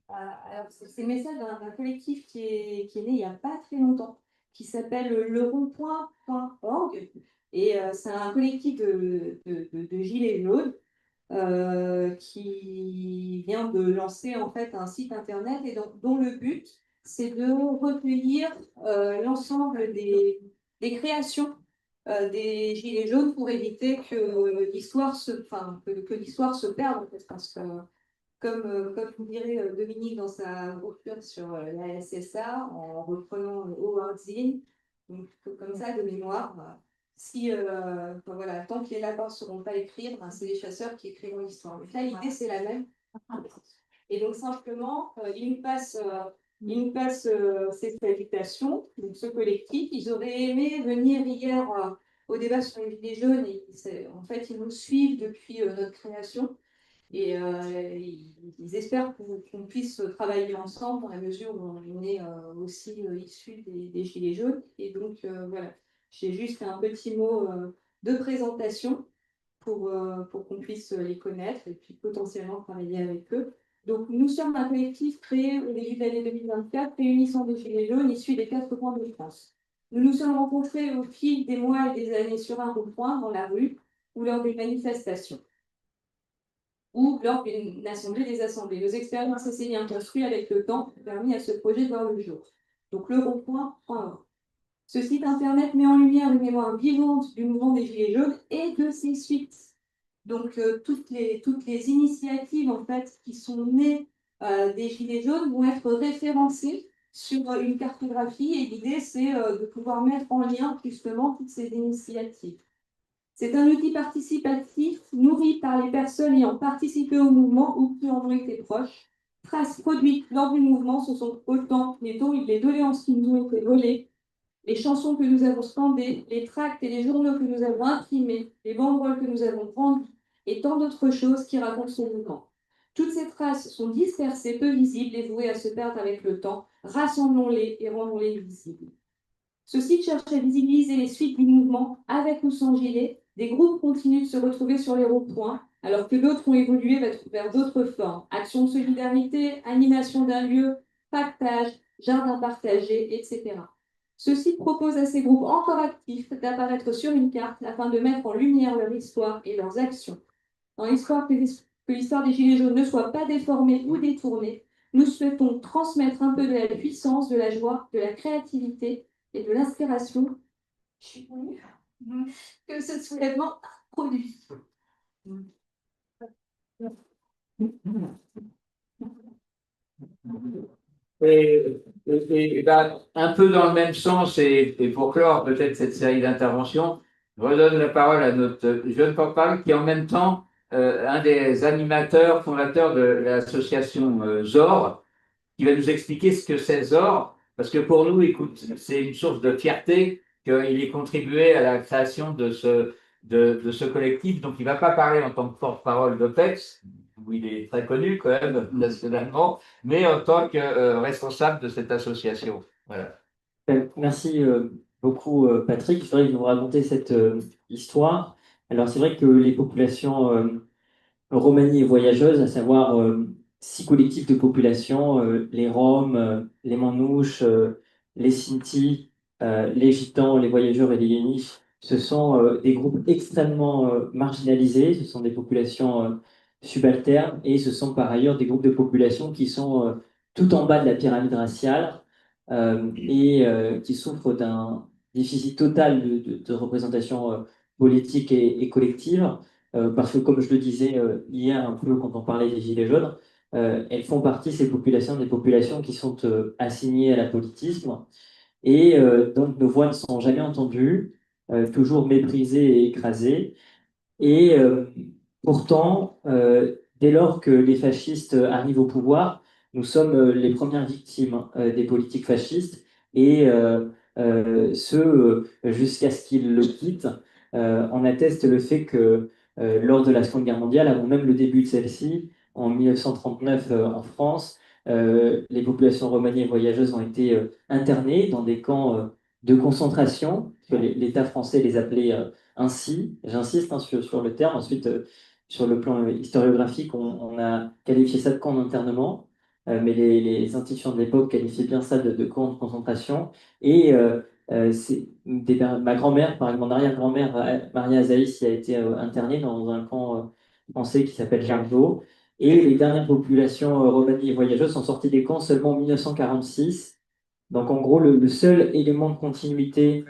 Alors, c'est le message d'un collectif qui est né il n'y a pas très longtemps, qui s'appelle lerondpoint.org. Et c'est un collectif de gilets jaunes qui vient de lancer en fait un site internet et dont le but, c'est de recueillir l'ensemble des créations des gilets jaunes pour éviter que l'histoire que l'histoire se perde, en fait, parce que comme vous dirait Dominique dans sa brochure sur la SSA, en reprenant Howard Zinn, donc comme ça de mémoire, si voilà, tant que les lapins ne sauront pas écrire, c'est les chasseurs qui écrivont l'histoire. Donc là, l'idée c'est la même. Et donc simplement, ils nous passent ces salutations, donc ce collectif. Ils auraient aimé venir hier au débat sur les Gilets jaunes, et en fait ils nous suivent depuis notre création. Et ils espèrent qu'on puisse travailler ensemble dans la mesure où on est aussi issus des Gilets jaunes. Et donc, voilà, j'ai juste un petit mot de présentation pour qu'on puisse les connaître et puis potentiellement travailler avec eux. Donc, nous sommes un collectif créé au début de l'année 2024, réunissant des Gilets jaunes issus des 4 coins de France. Nous nous sommes rencontrés au fil des mois et des années sur un rond-point, dans la rue ou lors des manifestations, ou lors d'une assemblée des assemblées. Nos expériences et ces liens construits avec le temps ont permis à ce projet de voir le jour. Donc le rond-point.org. Ce site internet met en lumière une mémoire vivante du mouvement des Gilets jaunes et de ses suites. Donc toutes les initiatives en fait qui sont nées des Gilets jaunes vont être référencées sur une cartographie, et l'idée c'est de pouvoir mettre en lien justement toutes ces initiatives. C'est un outil participatif nourri par les personnes ayant participé au mouvement ou qui en ont été proches. Traces produites lors du mouvement, ce sont autant les doléances qui nous ont été volées, les chansons que nous avons scandées, les tracts et les journaux que nous avons imprimés, les banderoles que nous avons vendues et tant d'autres choses qui racontent ce mouvement. Toutes ces traces sont dispersées, peu visibles et vouées à se perdre avec le temps. Rassemblons-les et rendons-les visibles. Ce site cherche à visibiliser les suites du mouvement, avec ou sans gilet. Des groupes continuent de se retrouver sur les ronds-points, alors que d'autres ont évolué vers d'autres formes. Action de solidarité, animation d'un lieu, pactage, jardin partagé, etc. Ce site propose à ces groupes encore actifs d'apparaître sur une carte afin de mettre en lumière leur histoire et leurs actions. Dans l'espoir que l'histoire des Gilets jaunes ne soit pas déformée ou détournée, nous souhaitons transmettre un peu de la puissance, de la joie, de la créativité et de l'inspiration que ce soulèvement a produit. Un peu dans le même sens, et pour clore peut-être cette série d'interventions, je redonne la parole à notre jeune porte-parole qui est en même temps un des animateurs, fondateurs de l'association ZOR, qui va nous expliquer ce que c'est ZOR, parce que pour nous, écoute, c'est une source de fierté qu'il ait contribué à la création de ce collectif. Donc, il ne va pas parler en tant que porte-parole d'OPEX, où il est très connu quand même nationalement, mais en tant que responsable de cette association. Voilà. Merci beaucoup, Patrick. Je voudrais vous raconter cette histoire. Alors, c'est vrai que les populations Romanie et voyageuses, à savoir 6 collectifs de population, les Roms, les Manouches, les Sinti, les Gitans, les voyageurs et les Yénis. Ce sont des groupes extrêmement marginalisés, ce sont des populations subalternes et ce sont par ailleurs des groupes de population qui sont tout en bas de la pyramide raciale et qui souffrent d'un déficit total de représentation politique et collective. Parce que, comme je le disais hier un peu quand on parlait des Gilets jaunes, elles font partie, ces populations, des populations qui sont assignées à l'apolitisme. Et donc, nos voix ne sont jamais entendues, toujours méprisées et écrasées. Et pourtant, dès lors que les fascistes arrivent au pouvoir, nous sommes les premières victimes des politiques fascistes. Et jusqu'à ce qu'ils le quittent, on atteste le fait que lors de la Seconde Guerre mondiale, avant même le début de celle-ci, en 1939 en France, les populations romanies et voyageuses ont été internées dans des camps de concentration, que l'État français les appelait ainsi. J'insiste sur le terme. Ensuite, sur le plan historiographique, on a qualifié ça de camp d'internement, mais les institutions de l'époque qualifiaient bien ça de camp de concentration. Et ma grand-mère, par exemple, mon arrière-grand-mère, Maria Azaïs, a été internée dans un camp français qui s'appelle Jargeau. Et les dernières populations romanies et voyageuses sont sorties des camps seulement en 1946. Donc, en gros, le seul élément de continuité,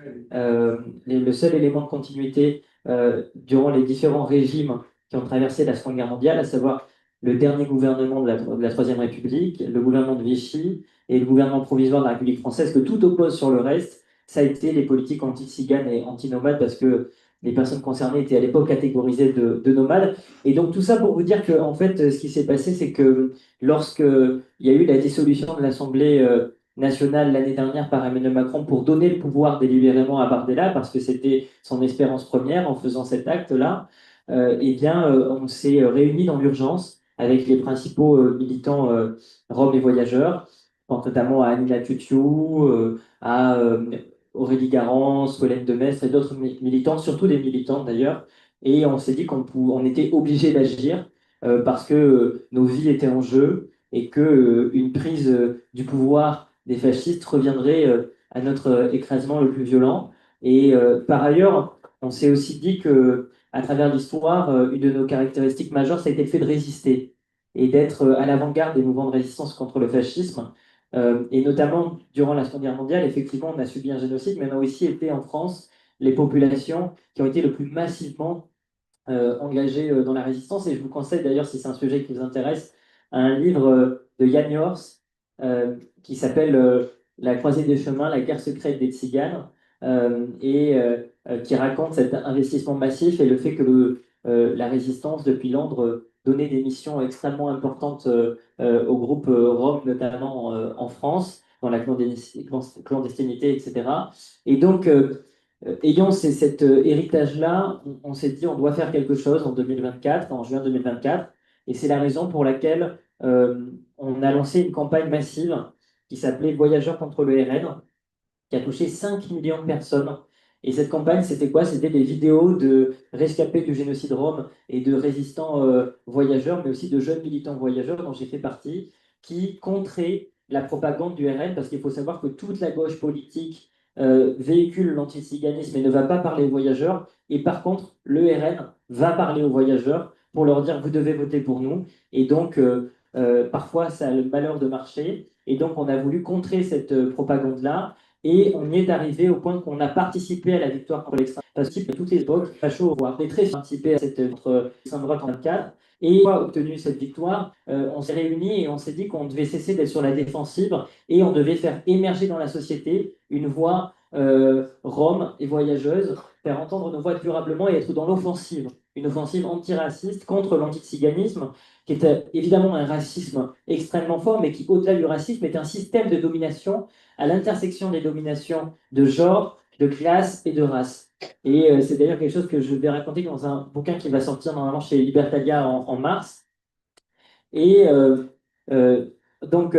durant les différents régimes qui ont traversé la Seconde Guerre mondiale, à savoir le dernier gouvernement de la Troisième République, le gouvernement de Vichy et le gouvernement provisoire de la République française, que tout oppose sur le reste, ça a été les politiques anti-tziganes et anti-nomades, parce que les personnes concernées étaient à l'époque catégorisées de nomades. Et donc tout ça pour vous dire que, en fait, ce qui s'est passé, c'est que lorsqu'il y a eu la dissolution de l'Assemblée nationale l'année dernière par Emmanuel Macron pour donner le pouvoir délibérément à Bardella, parce que c'était son espérance première en faisant cet acte-là, on s'est réunis dans l'urgence avec les principaux militants roms et voyageurs. Je pense notamment à Anina Tutu, à Aurélie Garance, Solène Demestre et d'autres militants, surtout des militantes d'ailleurs. Et on s'est dit qu'on était obligé d'agir parce que nos vies étaient en jeu et que une prise du pouvoir des fascistes reviendrait à notre écrasement le plus violent. Et par ailleurs, on s'est aussi dit que à travers l'histoire, une de nos caractéristiques majeures, ça a été le fait de résister et d'être à l'avant-garde des mouvements de résistance contre le fascisme. Et notamment, durant la Seconde Guerre mondiale, effectivement, on a subi un génocide, mais on a aussi été en France les populations qui ont été le plus massivement engagées dans la résistance. Et je vous conseille d'ailleurs, si c'est un sujet qui vous intéresse, un livre de Jan Jors qui s'appelle La croisée des chemins, la guerre secrète des Tziganes, qui raconte cet investissement massif et le fait que la résistance, depuis Londres, donnait des missions extrêmement importantes aux groupes roms, notamment en France, dans la clandestinité, etc. Et donc, ayant cet héritage-là, on s'est dit on doit faire quelque chose en 2024, en juin 2024. Et c'est la raison pour laquelle on a lancé une campagne massive qui s'appelait Voyageurs contre le RN, qui a touché 5 millions de personnes. Et cette campagne, c'était quoi? C'était des vidéos de rescapés du génocide rome et de résistants voyageurs, mais aussi de jeunes militants voyageurs dont j'ai fait partie, qui contraient la propagande du RN, parce qu'il faut savoir que toute la gauche politique véhicule l'antiziganisme et ne va pas parler aux voyageurs. Et par contre, le RN va parler aux voyageurs pour leur dire vous devez voter pour nous. Et donc, parfois, ça a le malheur de marcher. Et donc, on a voulu contrer cette propagande-là. Et on y est arrivé au point qu'on a participé à la victoire contre l'extrême droite. Parce que toutes les époques, fachos, voire des très participé à cette contre l'extrême droite en 24. Et une fois obtenu cette victoire, on s'est réunis et on s'est dit qu'on devait cesser d'être sur la défensive et on devait faire émerger dans la société une voix rome et voyageuse, faire entendre nos voix durablement et être dans l'offensive, une offensive antiraciste contre l'antiziganisme, qui est évidemment un racisme extrêmement fort, mais qui, au-delà du racisme, est un système de domination à l'intersection des dominations de genre, de classe et de race. Et c'est d'ailleurs quelque chose que je vais raconter dans un bouquin qui va sortir normalement chez Libertalia en mars. Et donc,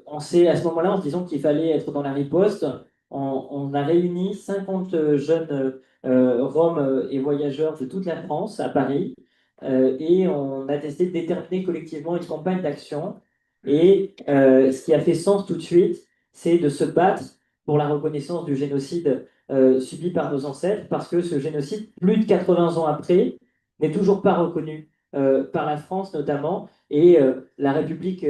on s'est, à ce moment-là, en se disant qu'il fallait être dans la riposte, on a réuni 50 jeunes Roms et voyageurs de toute la France à Paris, et on a décidé de déterminer collectivement une campagne d'action. Et ce qui a fait sens tout de suite, c'est de se battre pour la reconnaissance du génocide subi par nos ancêtres, parce que ce génocide, plus de 80 ans après, n'est toujours pas reconnu par la France notamment, et la République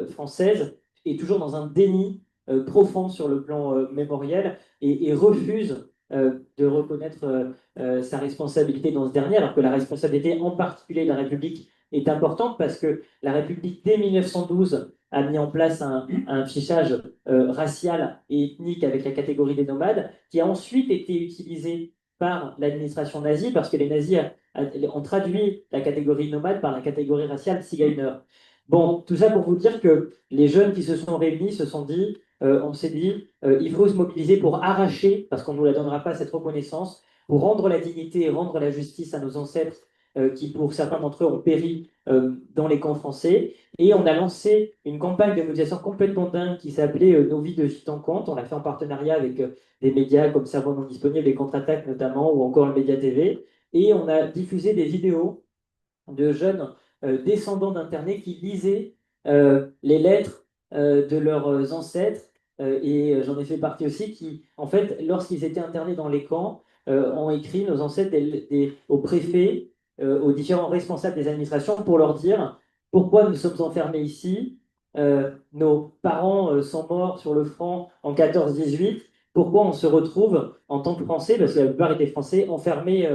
française est toujours dans un déni profond sur le plan mémoriel et refuse de reconnaître sa responsabilité dans ce dernier, alors que la responsabilité en particulier de la République est importante parce que la République, dès 1912, a mis en place un fichage racial et ethnique avec la catégorie des nomades, qui a ensuite été utilisé par l'administration nazie, parce que les nazis ont traduit la catégorie nomade par la catégorie raciale Zigeuner. Bon, tout ça pour vous dire que les jeunes qui se sont réunis se sont dit, on s'est dit, il faut se mobiliser pour arracher, parce qu'on ne nous la donnera pas, cette reconnaissance, pour rendre la dignité et rendre la justice à nos ancêtres qui, pour certains d'entre eux, ont péri dans les camps français. Et on a lancé une campagne de mobilisation complètement dingue qui s'appelait Nos vies de gitans comptent. On l'a fait en partenariat avec des médias comme Cerveau non disponible, les contre-attaques notamment, ou encore le Média TV. Et on a diffusé des vidéos de jeunes descendants d'internés qui lisaient les lettres de leurs ancêtres. Et j'en ai fait partie aussi, qui, en fait, lorsqu'ils étaient internés dans les camps, ont écrit nos ancêtres aux préfets, aux différents responsables des administrations pour leur dire pourquoi nous sommes enfermés ici. Nos parents sont morts sur le front en 14-18. Pourquoi on se retrouve en tant que Français, parce que la plupart étaient Français, enfermés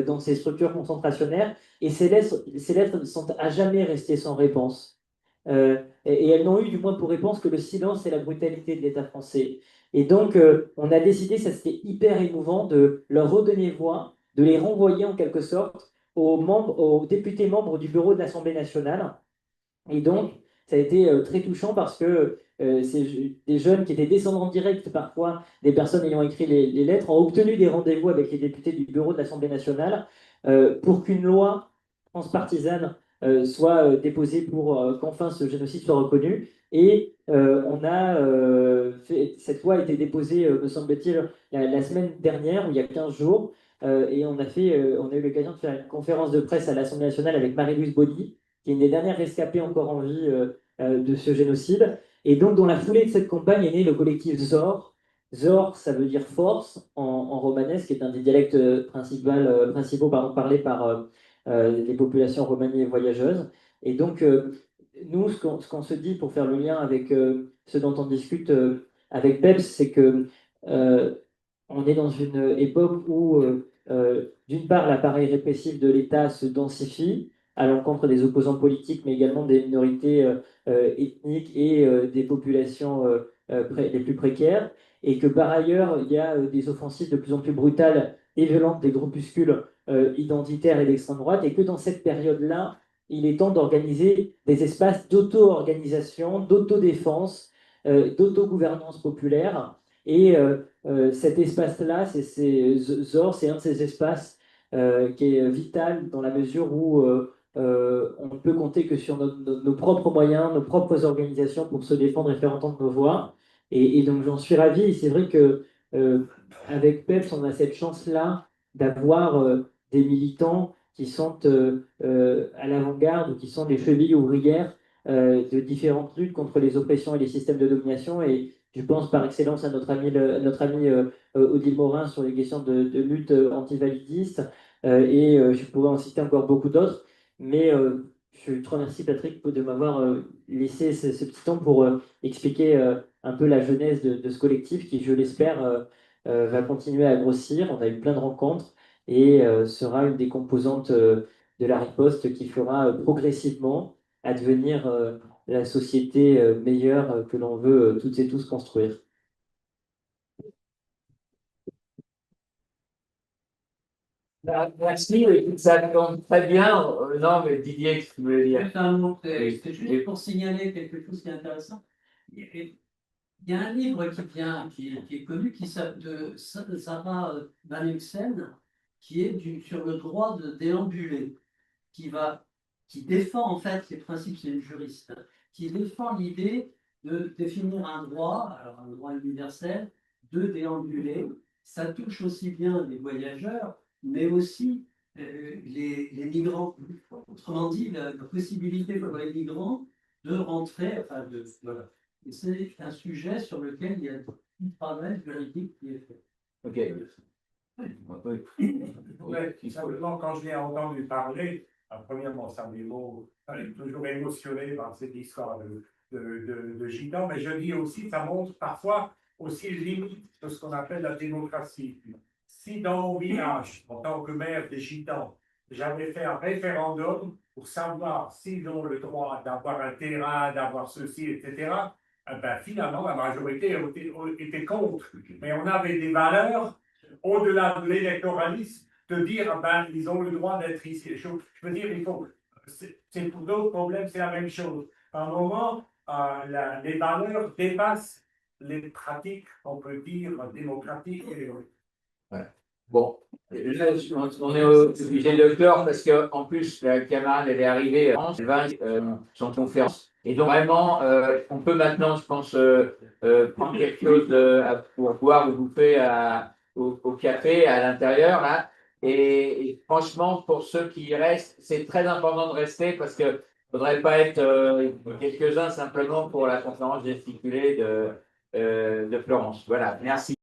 dans ces structures concentrationnaires. Et ces lettres sont à jamais restées sans réponse. Et elles n'ont eu du moins pour réponse que le silence et la brutalité de l'État français. Et donc, on a décidé, ça c'était hyper émouvant, de leur redonner voix, de les renvoyer en quelque sorte aux députés membres du bureau de l'Assemblée nationale. Et donc, ça a été très touchant parce que c'est des jeunes qui étaient descendants directs parfois des personnes ayant écrit les lettres ont obtenu des rendez-vous avec les députés du bureau de l'Assemblée nationale pour qu'une loi transpartisane soit déposée pour qu'enfin ce génocide soit reconnu. Et cette loi a été déposée, me semble-t-il, la semaine dernière, ou il y a 15 jours, et on a eu l'occasion de faire une conférence de presse à l'Assemblée nationale avec Marie-Louise Baudy, qui est une des dernières rescapées encore en vie de ce génocide. Et donc, dans la foulée de cette campagne est né le collectif ZOR. ZOR, ça veut dire force en romanesque, qui est un des dialectes principaux parlés par les populations romanies et voyageuses. Et donc, nous, ce qu'on se dit pour faire le lien avec ce dont on discute avec PEPS, c'est que on est dans une époque où, d'une part, l'appareil répressif de l'État se densifie à l'encontre des opposants politiques, mais également des minorités ethniques et des populations les plus précaires, et que par ailleurs, il y a des offensives de plus en plus brutales et violentes des groupuscules identitaires et d'extrême droite, et que dans cette période-là, il est temps d'organiser des espaces d'auto-organisation, d'autodéfense, d'autogouvernance populaire. Et cet espace-là, ZOR, c'est un de ces espaces qui est vital dans la mesure où on ne peut compter que sur nos propres moyens, nos propres organisations pour se défendre et faire entendre nos voix. Et donc j'en suis ravi. Et c'est vrai que avec PEPS, on a cette chance-là d'avoir des militants qui sont à l'avant-garde ou qui sont les chevilles ouvrières de différentes luttes contre les oppressions et les systèmes de domination. Et je pense par excellence à notre ami Odile Morin sur les questions de lutte antivalidiste. Et je pourrais en citer encore beaucoup d'autres. Mais je te remercie, Patrick, de m'avoir laissé ce petit temps pour expliquer un peu la genèse de ce collectif qui, je l'espère, va continuer à grossir. On a eu plein de rencontres et sera une des composantes de la riposte qui fera progressivement advenir la société meilleure que l'on veut toutes et tous construire. Merci, ça tombe très bien. Non, mais Didier, qu'est-ce que tu voulais dire? Juste un mot, Oui. c'est juste pour signaler quelque chose qui est intéressant. Il y a un livre qui est connu de Sarah Van Uxen, qui est sur le droit de déambuler, qui défend en fait les principes, c'est une juriste, qui défend l'idée de définir un droit, alors un droit universel, de déambuler. Ça touche aussi bien les voyageurs, mais aussi les migrants. Autrement dit, la possibilité pour les migrants de rentrer, voilà. Et c'est un sujet sur lequel il y a un travail juridique qui est fait. Ok. Oui, simplement, quand je l'ai entendu parler, premièrement, ça m'a toujours émotionné par cette histoire de gitans, mais je dis aussi, ça montre parfois aussi les limites de ce qu'on appelle la démocratie. Si dans mon village, en tant que maire des gitans, j'avais fait un référendum pour savoir s'ils ont le droit d'avoir un terrain, d'avoir ceci, etc., ben, finalement, la majorité était contre. Mais on avait des valeurs au-delà de l'électoralisme, de dire ben, ils ont le droit d'être ici. Je veux dire, c'est pour d'autres problèmes, c'est la même chose. À un moment, les valeurs dépassent les pratiques, on peut dire, démocratiques. Ouais. Bon, là, on est obligé de le clore parce qu'en plus, la camarade, elle est arrivée, elle va son conférence. Et donc, vraiment, on peut maintenant, je pense, prendre quelque chose pour boire ou bouffer au café à l'intérieur, là. Et franchement, pour ceux qui restent, c'est très important de rester parce que ne faudrait pas être quelques-uns simplement pour la conférence gesticulée de Florence. Voilà, merci.